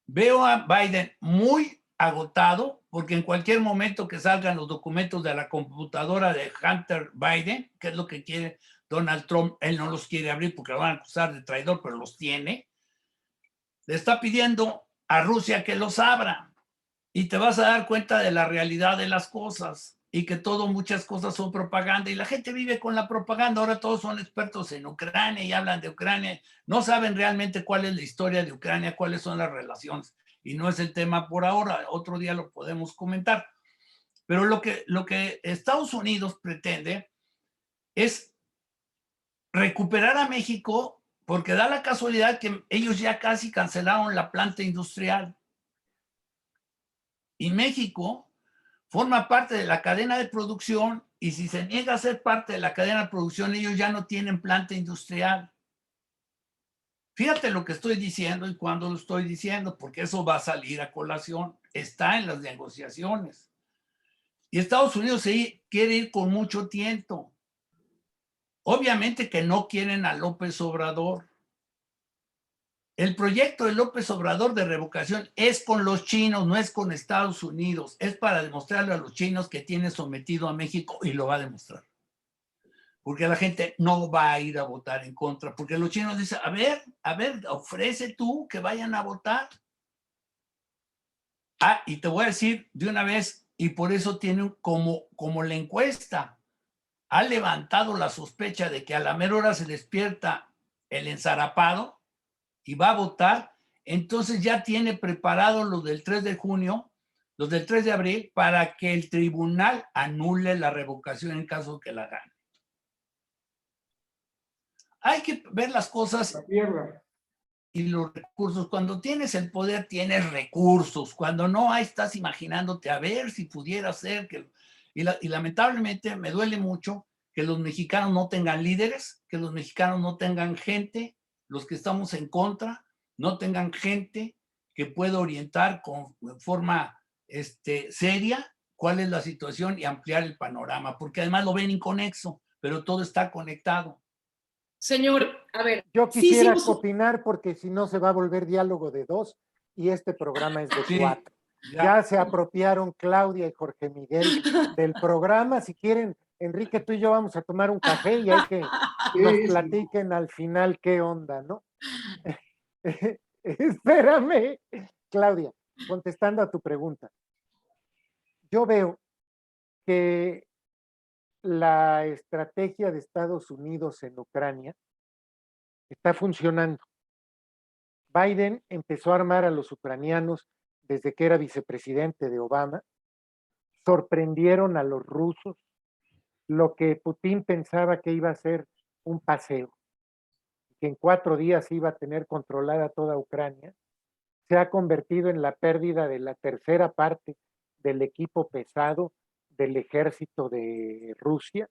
Speaker 5: Veo a Biden muy agotado, porque en cualquier momento que salgan los documentos de la computadora de Hunter Biden, que es lo que quiere Donald Trump, él no los quiere abrir porque lo van a acusar de traidor, pero los tiene, le está pidiendo a Rusia que los abra y te vas a dar cuenta de la realidad de las cosas y que muchas cosas son propaganda y la gente vive con la propaganda. Ahora todos son expertos en Ucrania y hablan de Ucrania, no saben realmente cuál es la historia de Ucrania, cuáles son las relaciones, y no es el tema por ahora, otro día lo podemos comentar. Pero lo que Estados Unidos pretende es recuperar a México, porque da la casualidad que ellos ya casi cancelaron la planta industrial. Y México forma parte de la cadena de producción, y si se niega a ser parte de la cadena de producción, ellos ya no tienen planta industrial. Fíjate lo que estoy diciendo y cuándo lo estoy diciendo, porque eso va a salir a colación. Está en las negociaciones. Y Estados Unidos sí quiere ir con mucho tiento. Obviamente que no quieren a López Obrador. El proyecto de López Obrador de revocación es con los chinos, no es con Estados Unidos. Es para demostrarle a los chinos que tiene sometido a México, y lo va a demostrar. Porque la gente no va a ir a votar en contra, porque los chinos dicen, a ver, ofrece tú que vayan a votar. Ah, y te voy a decir de una vez, y por eso tiene como la encuesta ha levantado la sospecha de que a la mera hora se despierta el enzarapado y va a votar, entonces ya tiene preparado los del 3 de junio, los del 3 de abril, para que el tribunal anule la revocación en caso de que la gane. Hay que ver las cosas y los recursos. Cuando tienes el poder, tienes recursos. Cuando no hay, estás imaginándote a ver si pudiera ser que... Y lamentablemente me duele mucho que los mexicanos no tengan líderes, que los mexicanos no tengan gente, los que estamos en contra, no tengan gente que pueda orientar con forma seria cuál es la situación y ampliar el panorama, porque además lo ven inconexo, pero todo está conectado.
Speaker 3: Señor, a ver.
Speaker 1: Yo quisiera opinar porque si no se va a volver diálogo de dos y este programa es de cuatro. Ya se apropiaron Claudia y Jorge Miguel del programa. Si quieren, Enrique, tú y yo vamos a tomar un café y hay que nos platiquen al final qué onda, ¿no? Espérame, Claudia, contestando a tu pregunta. Yo veo que la estrategia de Estados Unidos en Ucrania está funcionando. Biden empezó a armar a los ucranianos desde que era vicepresidente de Obama. Sorprendieron a los rusos. Lo que Putin pensaba que iba a ser un paseo, que en 4 días iba a tener controlada toda Ucrania, se ha convertido en la pérdida de la tercera parte del equipo pesado del ejército de Rusia.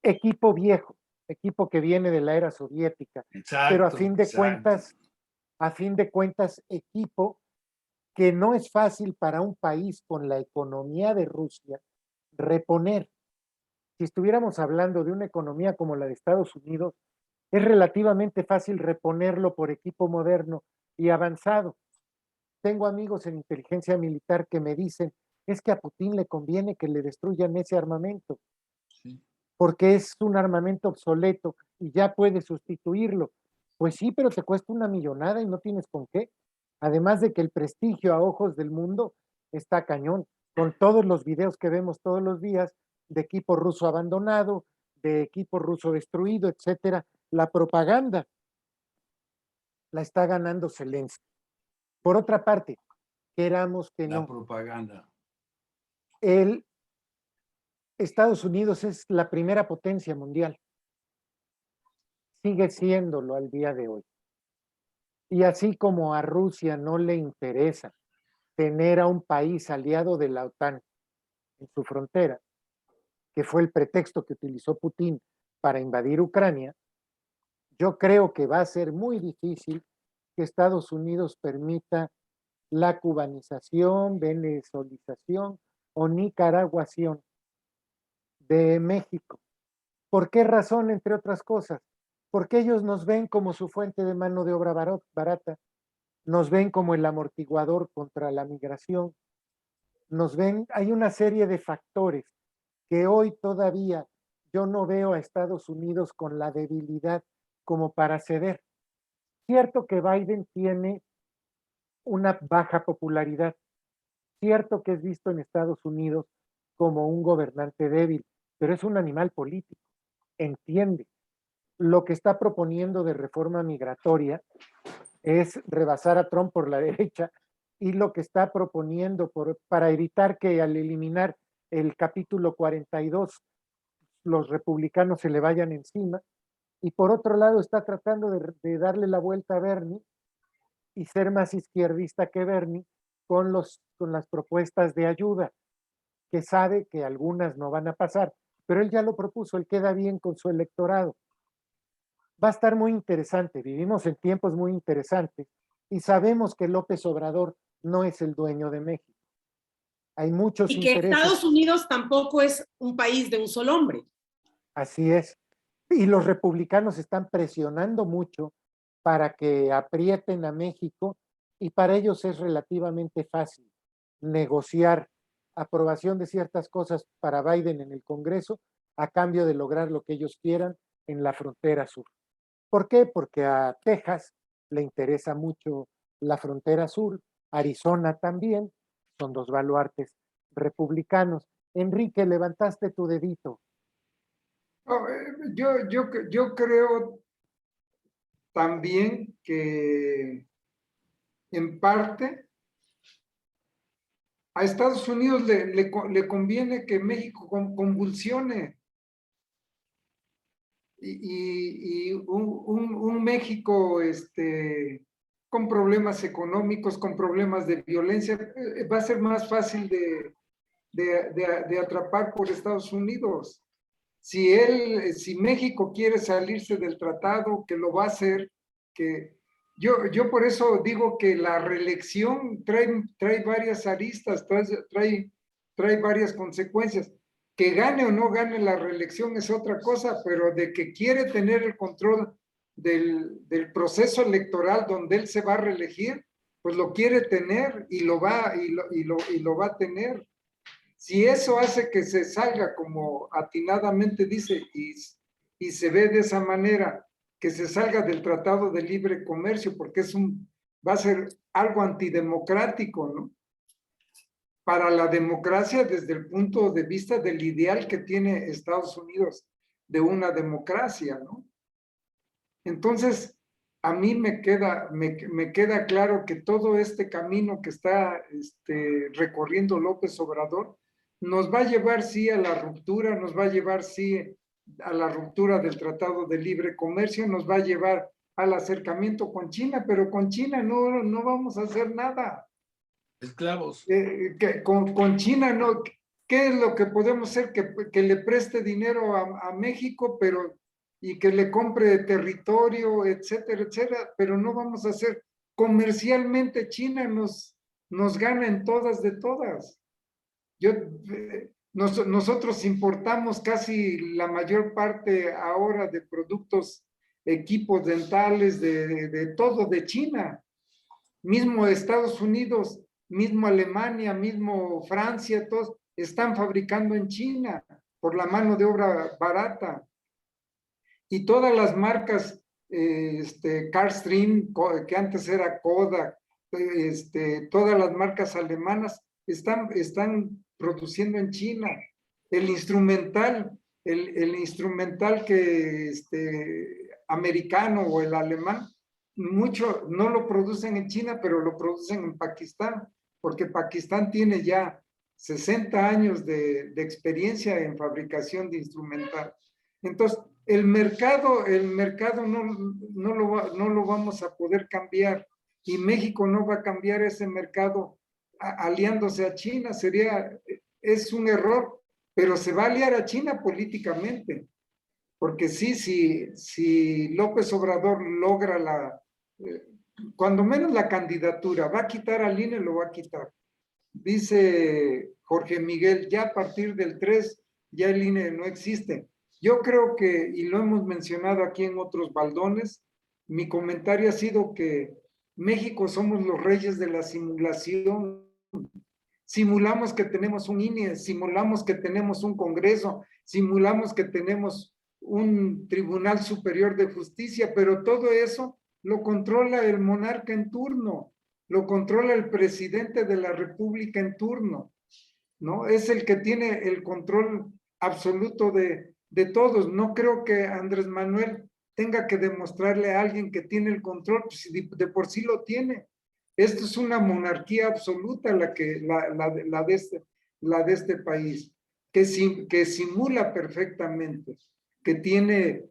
Speaker 1: Equipo viejo, equipo que viene de la era soviética,
Speaker 5: exacto,
Speaker 1: pero a fin de cuentas, equipo que no es fácil para un país con la economía de Rusia reponer. Si estuviéramos hablando de una economía como la de Estados Unidos, es relativamente fácil reponerlo por equipo moderno y avanzado. Tengo amigos en inteligencia militar que me dicen, es que a Putin le conviene que le destruyan ese armamento, porque es un armamento obsoleto y ya puede sustituirlo. Pues sí, pero te cuesta una millonada y no tienes con qué. Además de que el prestigio a ojos del mundo está cañón, con todos los videos que vemos todos los días de equipo ruso abandonado, de equipo ruso destruido, etcétera. La propaganda la está ganando Zelensky. Por otra parte, queramos que no.
Speaker 5: La propaganda.
Speaker 1: Estados Unidos es la primera potencia mundial. Sigue siéndolo al día de hoy. Y así como a Rusia no le interesa tener a un país aliado de la OTAN en su frontera, que fue el pretexto que utilizó Putin para invadir Ucrania, yo creo que va a ser muy difícil que Estados Unidos permita la cubanización, venezolización o nicaraguación de México. ¿Por qué razón? Entre otras cosas, porque ellos nos ven como su fuente de mano de obra barata, nos ven como el amortiguador contra la migración, nos ven, hay una serie de factores que hoy todavía yo no veo a Estados Unidos con la debilidad como para ceder. Cierto que Biden tiene una baja popularidad, cierto que es visto en Estados Unidos como un gobernante débil, pero es un animal político, entiende. Lo que está proponiendo de reforma migratoria es rebasar a Trump por la derecha y lo que está proponiendo para evitar que al eliminar el capítulo 42 los republicanos se le vayan encima, y por otro lado está tratando de darle la vuelta a Bernie y ser más izquierdista que Bernie con las propuestas de ayuda, que sabe que algunas no van a pasar, pero él ya lo propuso, él queda bien con su electorado. Va a estar muy interesante, vivimos en tiempos muy interesantes y sabemos que López Obrador no es el dueño de México. Hay muchos
Speaker 3: Y que
Speaker 1: intereses.
Speaker 3: Estados Unidos tampoco es un país de un solo hombre.
Speaker 1: Así es. Y los republicanos están presionando mucho para que aprieten a México, y para ellos es relativamente fácil negociar aprobación de ciertas cosas para Biden en el Congreso a cambio de lograr lo que ellos quieran en la frontera sur. ¿Por qué? Porque a Texas le interesa mucho la frontera sur, Arizona también, son dos baluartes republicanos. Enrique, levantaste tu dedito.
Speaker 4: No, yo creo también que en parte a Estados Unidos le conviene que México convulsione y un México con problemas económicos, con problemas de violencia, va a ser más fácil de atrapar por Estados Unidos. Si México quiere salirse del tratado, que lo va a hacer, que yo por eso digo que la reelección trae varias aristas, trae varias consecuencias. Que gane o no gane la reelección es otra cosa, pero de que quiere tener el control del proceso electoral donde él se va a reelegir, pues lo quiere tener y lo va a tener. Si eso hace que se salga, como atinadamente dice, y se ve de esa manera, que se salga del Tratado de Libre Comercio, porque va a ser algo antidemocrático, ¿no? Para la democracia desde el punto de vista del ideal que tiene Estados Unidos de una democracia, ¿no? Entonces, a mí me queda claro que todo este camino que está recorriendo López Obrador nos va a llevar, sí, a la ruptura, nos va a llevar, sí, a la ruptura del Tratado de Libre Comercio, nos va a llevar al acercamiento con China, pero con China no vamos a hacer nada.
Speaker 5: Esclavos.
Speaker 4: Con China no. ¿Qué es lo que podemos hacer? Que le preste dinero a México, y que le compre territorio, etcétera, etcétera, pero no vamos a hacer. Comercialmente China nos gana en todas de todas. Nosotros importamos casi la mayor parte ahora de productos, equipos dentales, de todo de China. Mismo Estados Unidos, mismo Alemania, mismo Francia, todos están fabricando en China por la mano de obra barata. Y todas las marcas, Carstream, que antes era Kodak, todas las marcas alemanas están produciendo en China. El instrumental que americano o el alemán, mucho no lo producen en China, pero lo producen en Pakistán, porque Pakistán tiene ya 60 años de experiencia en fabricación de instrumental. Entonces, el mercado no lo vamos a poder cambiar, y México no va a cambiar ese mercado aliándose a China. es un error, pero se va a aliar a China políticamente, porque sí, si López Obrador logra cuando menos la candidatura, va a quitar al INE, lo va a quitar. Dice Jorge Miguel, ya a partir del 3, ya el INE no existe. Yo creo que, y lo hemos mencionado aquí en otros baldones, mi comentario ha sido que México somos los reyes de la simulación. Simulamos que tenemos un INE, simulamos que tenemos un Congreso, simulamos que tenemos un Tribunal Superior de Justicia, pero todo eso lo controla el monarca en turno, lo controla el presidente de la República en turno, ¿no? Es el que tiene el control absoluto de todos. No creo que Andrés Manuel tenga que demostrarle a alguien que tiene el control, pues de por sí lo tiene. Esto es una monarquía absoluta la de este país, que simula perfectamente, que tiene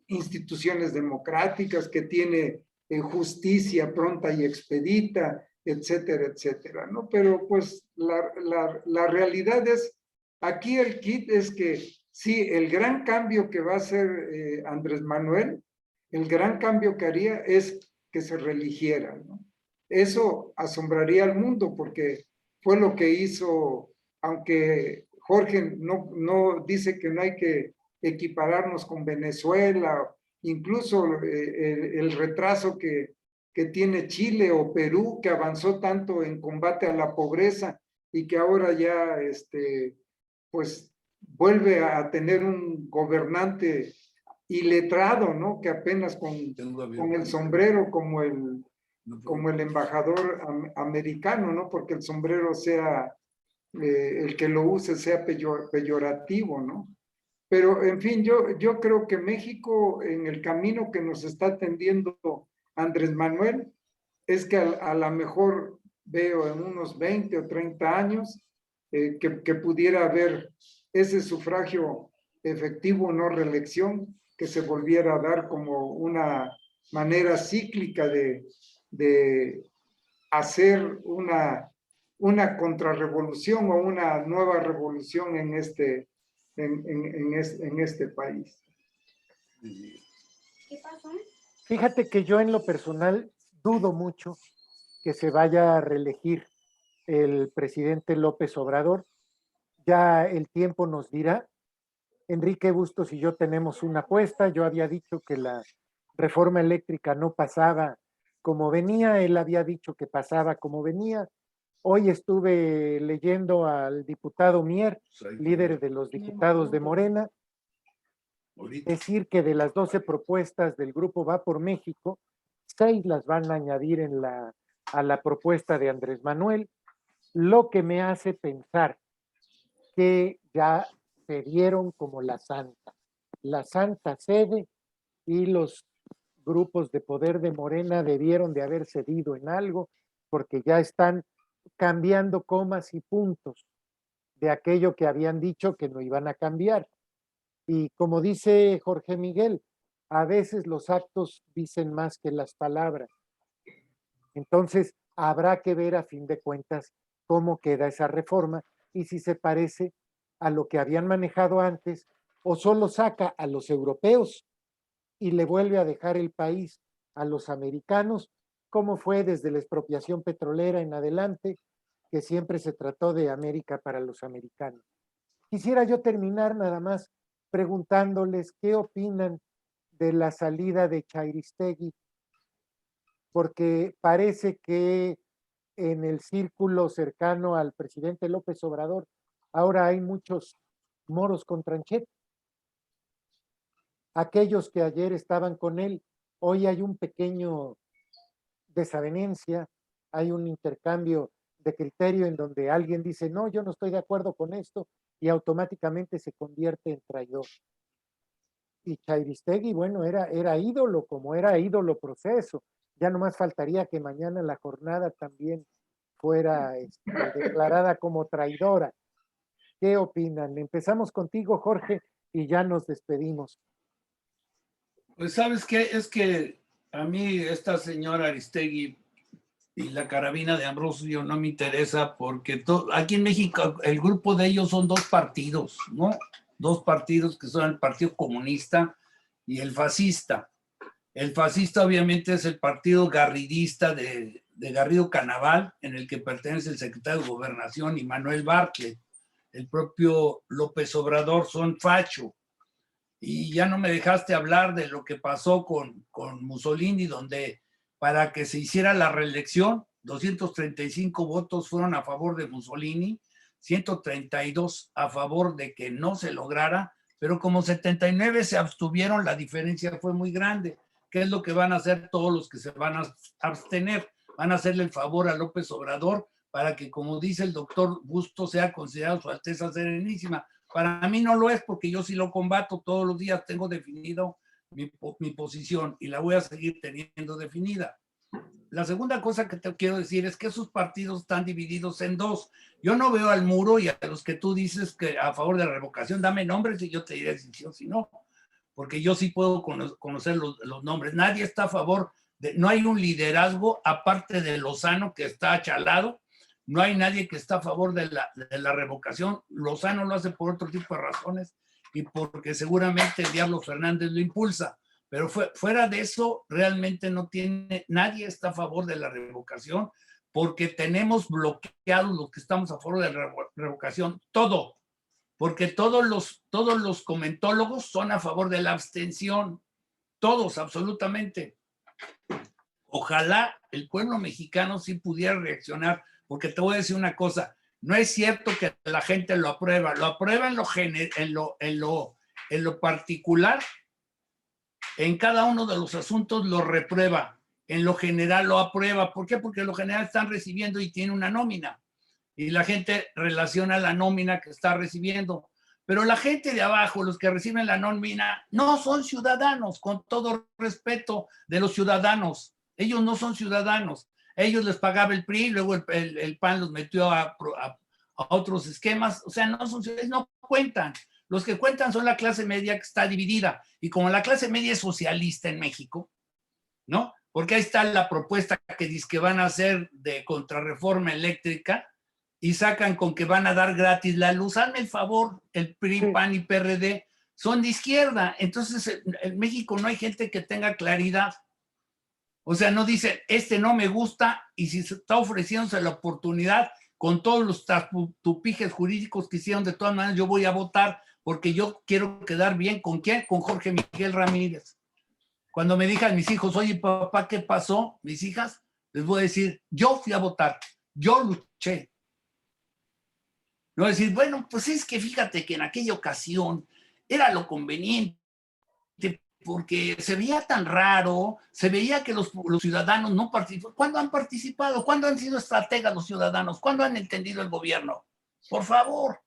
Speaker 4: instituciones democráticas, que tiene justicia pronta y expedita, etcétera, etcétera, ¿no? Pero pues la realidad es, aquí el kit es que sí, el gran cambio que va a hacer Andrés Manuel, el gran cambio que haría es que se reeligiera, ¿no? Eso asombraría al mundo porque fue lo que hizo, aunque Jorge no dice que no hay que equipararnos con Venezuela, incluso el retraso que tiene Chile o Perú, que avanzó tanto en combate a la pobreza y que ahora ya pues vuelve a tener un gobernante iletrado, ¿no? Que apenas con el sombrero como el embajador americano, ¿no? Porque el sombrero sea, el que lo use sea peyorativo, ¿no? Pero, en fin, yo creo que México, en el camino que nos está tendiendo Andrés Manuel, es que a lo mejor veo en unos 20 o 30 años que pudiera haber ese sufragio efectivo, no reelección, que se volviera a dar como una manera cíclica de hacer una contrarrevolución o una nueva revolución en este país.
Speaker 6: ¿Qué pasó?
Speaker 1: Fíjate que yo en lo personal dudo mucho que se vaya a reelegir el presidente López Obrador. Ya el tiempo nos dirá. Enrique Bustos y yo tenemos una apuesta. Yo había dicho que la reforma eléctrica no pasaba como venía, él había dicho que pasaba como venía. Hoy estuve leyendo al diputado Mier, líder de los diputados de Morena, decir que de las 12 propuestas del grupo Va por México, 6 las van a añadir a la propuesta de Andrés Manuel, lo que me hace pensar que ya se dieron como la Santa Sede, y los grupos de poder de Morena debieron de haber cedido en algo, porque ya están cambiando comas y puntos de aquello que habían dicho que no iban a cambiar. Y como dice Jorge Miguel, a veces los actos dicen más que las palabras. Entonces, habrá que ver a fin de cuentas cómo queda esa reforma y si se parece a lo que habían manejado antes o solo saca a los europeos y le vuelve a dejar el país a los americanos, como fue desde la expropiación petrolera en adelante, que siempre se trató de América para los americanos. Quisiera yo terminar nada más preguntándoles qué opinan de la salida de Chairistegui, porque parece que en el círculo cercano al presidente López Obrador ahora hay muchos moros con tranchete. Aquellos que ayer estaban con él, hoy hay un pequeño desavenencia, hay un intercambio de criterio en donde alguien dice, no, yo no estoy de acuerdo con esto, y automáticamente se convierte en traidor. Y Chairistegui, bueno, era ídolo, como era ídolo Proceso. Ya nomás faltaría que mañana la jornada también fuera declarada como traidora. ¿Qué opinan? Empezamos contigo, Jorge, y ya nos despedimos.
Speaker 5: Pues, ¿sabes qué? Es que a mí esta señora Aristegui y la carabina de Ambrosio no me interesa porque aquí en México el grupo de ellos son dos partidos, ¿no? Dos partidos que son el Partido Comunista y el fascista. El fascista obviamente es el partido garridista de Garrido Canaval, en el que pertenece el secretario de Gobernación y Manuel Bartlett. El propio López Obrador son facho. Y ya no me dejaste hablar de lo que pasó con Mussolini, donde para que se hiciera la reelección, 235 votos fueron a favor de Mussolini, 132 a favor de que no se lograra, pero como 79 se abstuvieron, la diferencia fue muy grande. ¿Qué es lo que van a hacer todos los que se van a abstener? Van a hacerle el favor a López Obrador para que, como dice el doctor Bustos, sea considerado Su Alteza Serenísima. Para mí no lo es, porque yo sí lo combato todos los días, tengo definido mi posición y la voy a seguir teniendo definida. La segunda cosa que te quiero decir es que esos partidos están divididos en dos. Yo no veo al Muro y a los que tú dices que a favor de la revocación, dame nombres y yo te diré si sí o si no, porque yo sí puedo conocer los nombres. Nadie está a favor no hay un liderazgo aparte de Lozano, que está achalado. No hay nadie que está a favor de la revocación. Lozano lo hace por otro tipo de razones y porque seguramente el Diablo Fernández lo impulsa. Pero fuera de eso, realmente nadie está a favor de la revocación, porque tenemos bloqueados los que estamos a favor de la revocación, todo. Porque todos los comentólogos son a favor de la abstención. Todos, absolutamente. Ojalá el pueblo mexicano sí pudiera reaccionar, porque te voy a decir una cosa, no es cierto que la gente lo aprueba en lo particular, en cada uno de los asuntos lo reprueba, en lo general lo aprueba. ¿Por qué? Porque en lo general están recibiendo y tiene una nómina, y la gente relaciona la nómina que está recibiendo. Pero la gente de abajo, los que reciben la nómina, no son ciudadanos, con todo respeto de los ciudadanos. Ellos no son ciudadanos. Ellos les pagaba el PRI, luego el PAN los metió a otros esquemas. O sea, no son ciudadanos, no cuentan. Los que cuentan son la clase media, que está dividida. Y como la clase media es socialista en México, ¿no? Porque ahí está la propuesta que dice que van a hacer de contrarreforma eléctrica, y sacan con que van a dar gratis la luz. Hazme el favor, el PRI, PAN y PRD son de izquierda. Entonces, en México no hay gente que tenga claridad. O sea, no dice, no me gusta, y si se está ofreciéndose la oportunidad, con todos los tupijes jurídicos que hicieron, de todas maneras yo voy a votar, porque yo quiero quedar bien. ¿Con quién? Con Jorge Miguel Ramírez. Cuando me digan mis hijos, oye, papá, ¿qué pasó? Mis hijas, les voy a decir, yo fui a votar, yo luché. No decir, bueno, pues es que fíjate que en aquella ocasión era lo conveniente, porque se veía tan raro, se veía que los ciudadanos no participan. ¿Cuándo han participado? ¿Cuándo han sido estrategas los ciudadanos? ¿Cuándo han entendido el gobierno? Por favor.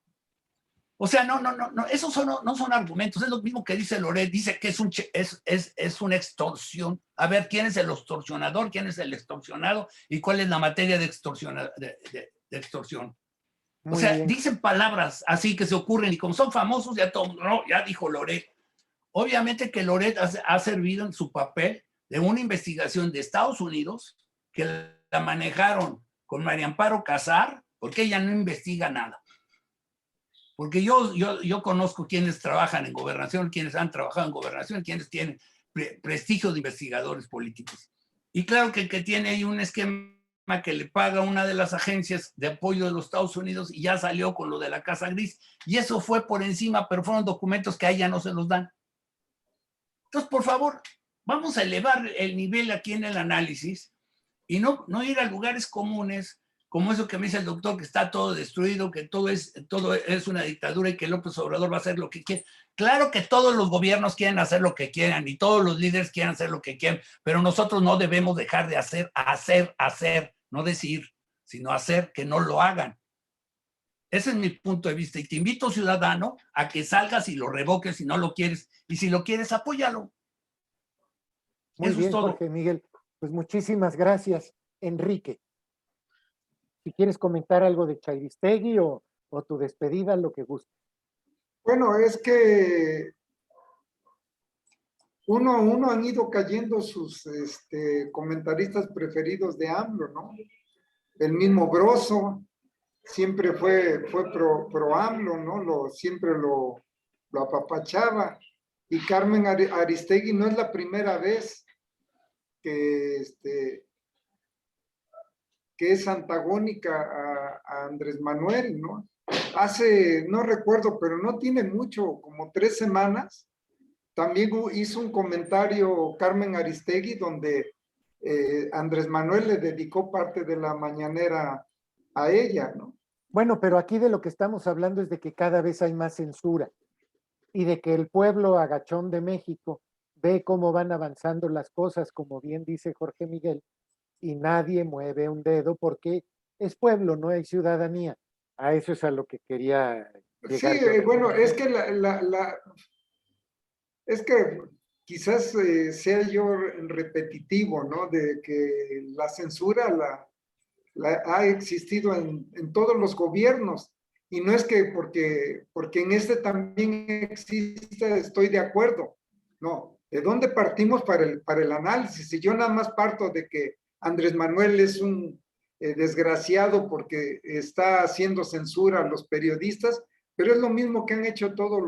Speaker 5: O sea, no, esos no son argumentos. Es lo mismo que dice Loret, dice que es una extorsión. A ver, ¿quién es el extorsionador? ¿Quién es el extorsionado? ¿Y cuál es la materia de extorsión? O sea, dicen palabras así que se ocurren, y como son famosos, ya todo, no, ya dijo Loret. Obviamente que Loret ha servido en su papel de una investigación de Estados Unidos, que la manejaron con María Amparo Casar, porque ella no investiga nada. Porque yo conozco quienes trabajan en gobernación, quienes han trabajado en gobernación, quienes tienen prestigio de investigadores políticos. Y claro que tiene ahí un esquema que le paga una de las agencias de apoyo de los Estados Unidos, y ya salió con lo de la Casa Gris, y eso fue por encima, pero fueron documentos que a ella no se los dan. Entonces, por favor, vamos a elevar el nivel aquí en el análisis y no ir a lugares comunes, como eso que me dice el doctor, que está todo destruido, que todo es una dictadura y que López Obrador va a hacer lo que quiere. Claro que todos los gobiernos quieren hacer lo que quieran y todos los líderes quieren hacer lo que quieran, pero nosotros no debemos dejar de hacer, no decir, sino hacer, que no lo hagan. Ese es mi punto de vista, y te invito, ciudadano, a que salgas y lo revoques si no lo quieres, y si lo quieres, apóyalo.
Speaker 1: Muy bien, Jorge Miguel. Pues muchísimas gracias, Enrique. Si quieres comentar algo de Chairistegui o tu despedida, lo que guste.
Speaker 4: Bueno, es que uno a uno han ido cayendo sus comentaristas preferidos de AMLO, ¿no? El mismo Broso siempre fue pro AMLO, ¿no? Siempre lo apapachaba. Y Carmen Aristegui no es la primera vez que es antagónica a Andrés Manuel, ¿no? No recuerdo, pero no tiene mucho, como 3 semanas, también hizo un comentario Carmen Aristegui donde Andrés Manuel le dedicó parte de la mañanera a ella, ¿no?
Speaker 1: Bueno, pero aquí de lo que estamos hablando es de que cada vez hay más censura y de que el pueblo agachón de México ve cómo van avanzando las cosas, como bien dice Jorge Miguel, y nadie mueve un dedo porque es pueblo, no hay ciudadanía. A eso es a lo que quería llegar.
Speaker 4: Sí, bueno, es que es que quizás sea yo repetitivo, ¿no? De que la censura ha existido en todos los gobiernos. Y no es que porque en este también exista, estoy de acuerdo. No, ¿de dónde partimos para el análisis? Si yo nada más parto de que Andrés Manuel es un desgraciado porque está haciendo censura a los periodistas, pero es lo mismo que han hecho todos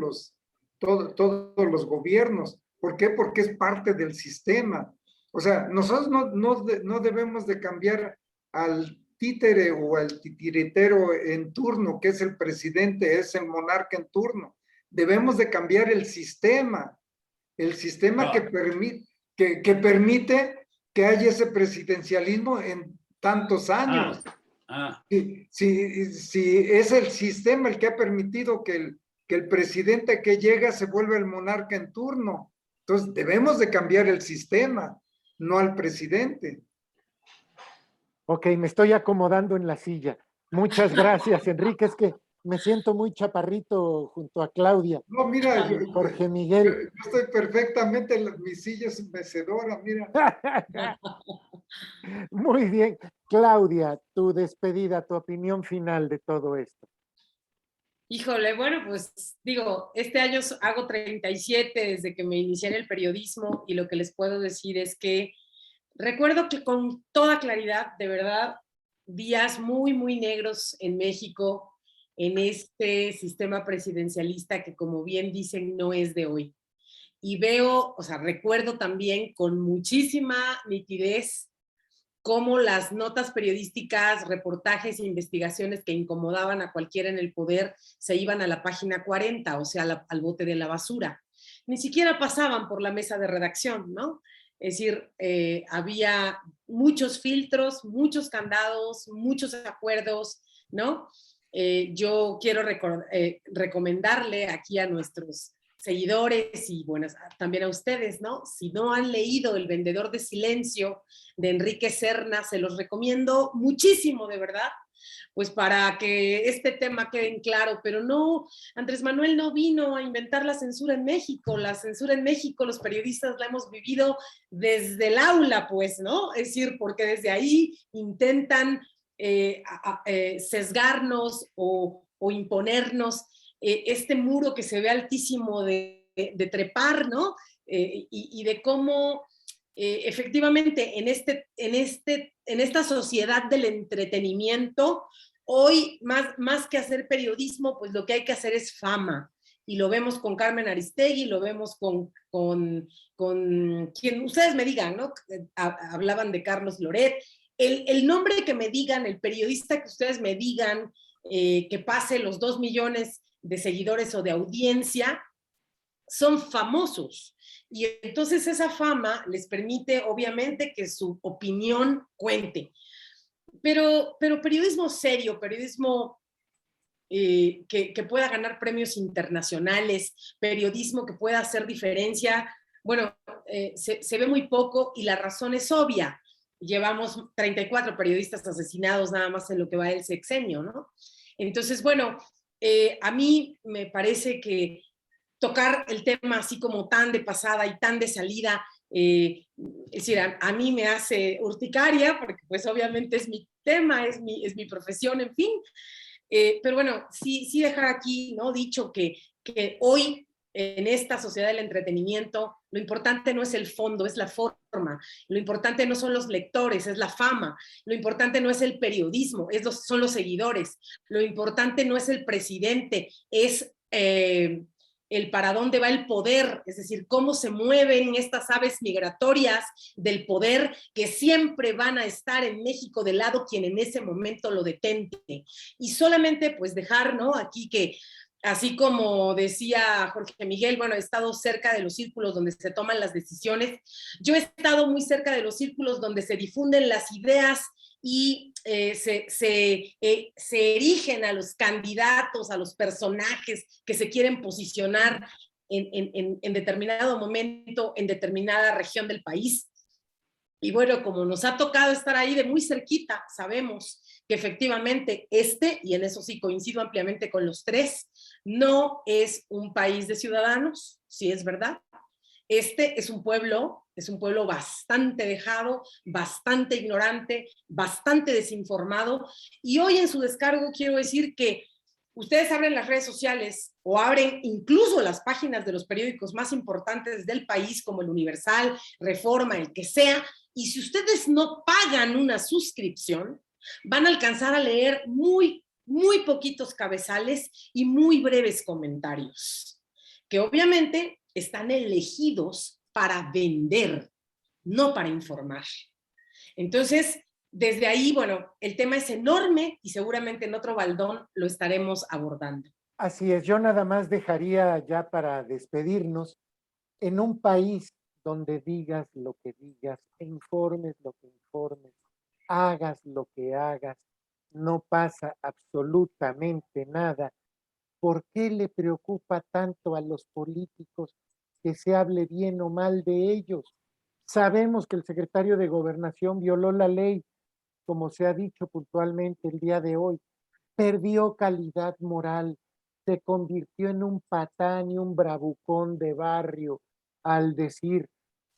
Speaker 4: los gobiernos. ¿Por qué? Porque es parte del sistema. O sea, nosotros no debemos de cambiar al títere o al titiritero en turno, que es el presidente, es el monarca en turno. Debemos de cambiar el sistema que permite que haya ese presidencialismo en tantos años. Si es el sistema el que ha permitido que el presidente que llega se vuelva el monarca en turno. Entonces debemos de cambiar el sistema, no al presidente.
Speaker 1: Ok, me estoy acomodando en la silla. Muchas gracias, Enrique. Es que me siento muy chaparrito junto a Claudia.
Speaker 4: No, mira,
Speaker 1: Jorge Miguel.
Speaker 4: yo estoy perfectamente, mi silla es mecedora, mira.
Speaker 1: Muy bien. Claudia, tu despedida, tu opinión final de todo esto.
Speaker 3: Híjole, bueno, pues digo, este año hago 37 desde que me inicié en el periodismo y lo que les puedo decir es que recuerdo que con toda claridad, de verdad, días muy, muy negros en México, en este sistema presidencialista que, como bien dicen, no es de hoy. Y veo, o sea, recuerdo también con muchísima nitidez cómo las notas periodísticas, reportajes e investigaciones que incomodaban a cualquiera en el poder se iban a la página 40, o sea, al bote de la basura. Ni siquiera pasaban por la mesa de redacción, ¿no? Es decir, había muchos filtros, muchos candados, muchos acuerdos, ¿no? Yo quiero recomendarle aquí a nuestros seguidores y bueno, también a ustedes, ¿no? Si no han leído El vendedor de silencio de Enrique Serna, se los recomiendo muchísimo, de verdad, pues para que este tema quede en claro, pero no, Andrés Manuel no vino a inventar la censura en México, la censura en México los periodistas la hemos vivido desde el aula, pues, ¿no? Es decir, porque desde ahí intentan sesgarnos o imponernos este muro que se ve altísimo de trepar, ¿no? Y de cómo efectivamente en esta sociedad del entretenimiento, hoy más que hacer periodismo, pues lo que hay que hacer es fama. Y lo vemos con Carmen Aristegui, lo vemos con quien ustedes me digan, ¿no? Hablaban de Carlos Loret. El nombre que me digan, el periodista que ustedes me digan, que pase los 2 millones de seguidores o de audiencia, son famosos. Y entonces esa fama les permite, obviamente, que su opinión cuente. Pero periodismo serio, periodismo que pueda ganar premios internacionales, periodismo que pueda hacer diferencia, bueno, se ve muy poco y la razón es obvia. Llevamos 34 periodistas asesinados nada más en lo que va del sexenio, ¿no? Entonces, bueno, a mí me parece que tocar el tema así como tan de pasada y tan de salida, es decir, a mí me hace urticaria, porque pues obviamente es mi tema, es mi profesión, en fin. Pero bueno, sí dejar aquí, ¿no? Dicho que hoy en esta sociedad del entretenimiento, lo importante no es el fondo, es la forma. Lo importante no son los lectores, es la fama. Lo importante no es el periodismo, son los seguidores. Lo importante no es el presidente, es el para dónde va el poder, es decir, cómo se mueven estas aves migratorias del poder que siempre van a estar en México del lado quien en ese momento lo detente. Y solamente pues dejar, ¿no? Aquí que así como decía Jorge Miguel, bueno, he estado cerca de los círculos donde se toman las decisiones. Yo he estado muy cerca de los círculos donde se difunden las ideas y se erigen a los candidatos, a los personajes que se quieren posicionar en determinado momento, en determinada región del país. Y bueno, como nos ha tocado estar ahí de muy cerquita, sabemos que efectivamente y en eso sí coincido ampliamente con los tres, no es un país de ciudadanos, sí es verdad. Es un pueblo bastante dejado, bastante ignorante, bastante desinformado. Y hoy en su descargo quiero decir que ustedes abren las redes sociales o abren incluso las páginas de los periódicos más importantes del país, como el Universal, Reforma, el que sea, y si ustedes no pagan una suscripción, van a alcanzar a leer muy, muy poquitos cabezales y muy breves comentarios, que obviamente están elegidos para vender, no para informar. Entonces, desde ahí, bueno, el tema es enorme y seguramente en otro baldón lo estaremos abordando.
Speaker 1: Así es, yo nada más dejaría ya para despedirnos, en un país donde digas lo que digas, informes lo que informes, hagas lo que hagas, no pasa absolutamente nada. ¿Por qué le preocupa tanto a los políticos que se hable bien o mal de ellos? Sabemos que el secretario de Gobernación violó la ley, como se ha dicho puntualmente el día de hoy, perdió calidad moral, se convirtió en un patán y un bravucón de barrio al decir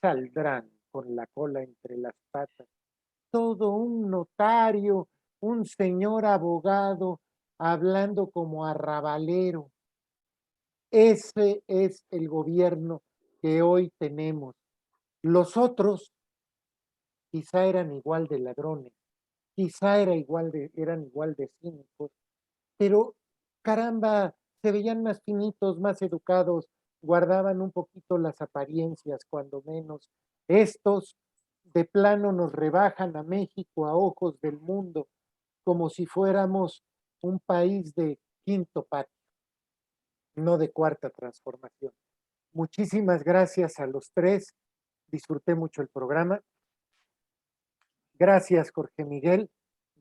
Speaker 1: saldrán con la cola entre las patas. Todo un notario, un señor abogado hablando como arrabalero. Ese es el gobierno que hoy tenemos. Los otros quizá eran igual de ladrones, quizá eran igual de cínicos, pero caramba, se veían más finitos, más educados, guardaban un poquito las apariencias, cuando menos. Estos de plano nos rebajan a México a ojos del mundo, como si fuéramos un país de quinto patio, no de cuarta transformación. Muchísimas gracias a los tres, disfruté mucho el programa. Gracias, Jorge Miguel.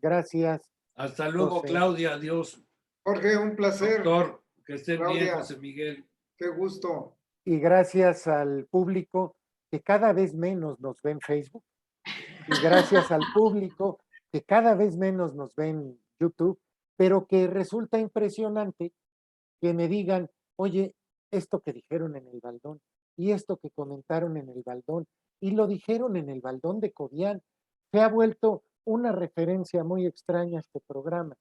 Speaker 1: Gracias.
Speaker 5: Hasta luego,
Speaker 1: José.
Speaker 5: Claudia. Adiós.
Speaker 4: Jorge, un placer.
Speaker 5: Doctor, que estén bien,
Speaker 4: Claudia.
Speaker 5: José Miguel.
Speaker 4: Qué gusto.
Speaker 1: Y gracias al público que cada vez menos nos ve en Facebook. Y gracias al público que cada vez menos nos ve en YouTube, pero que resulta impresionante que me digan, oye, esto que dijeron en el Baldón y esto que comentaron en el Baldón y lo dijeron en el Baldón de Cobián, se ha vuelto una referencia muy extraña a este programa.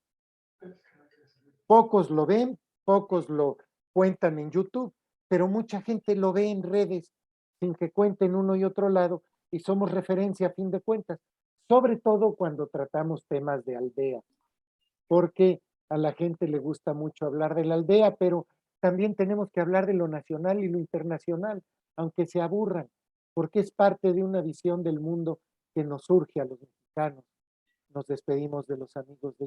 Speaker 1: Pocos lo ven, pocos lo cuentan en YouTube, pero mucha gente lo ve en redes sin que cuenten uno y otro lado y somos referencia a fin de cuentas, sobre todo cuando tratamos temas de aldea, porque a la gente le gusta mucho hablar de la aldea, pero también tenemos que hablar de lo nacional y lo internacional, aunque se aburran, porque es parte de una visión del mundo que nos surge a los mexicanos. Nos despedimos de los amigos de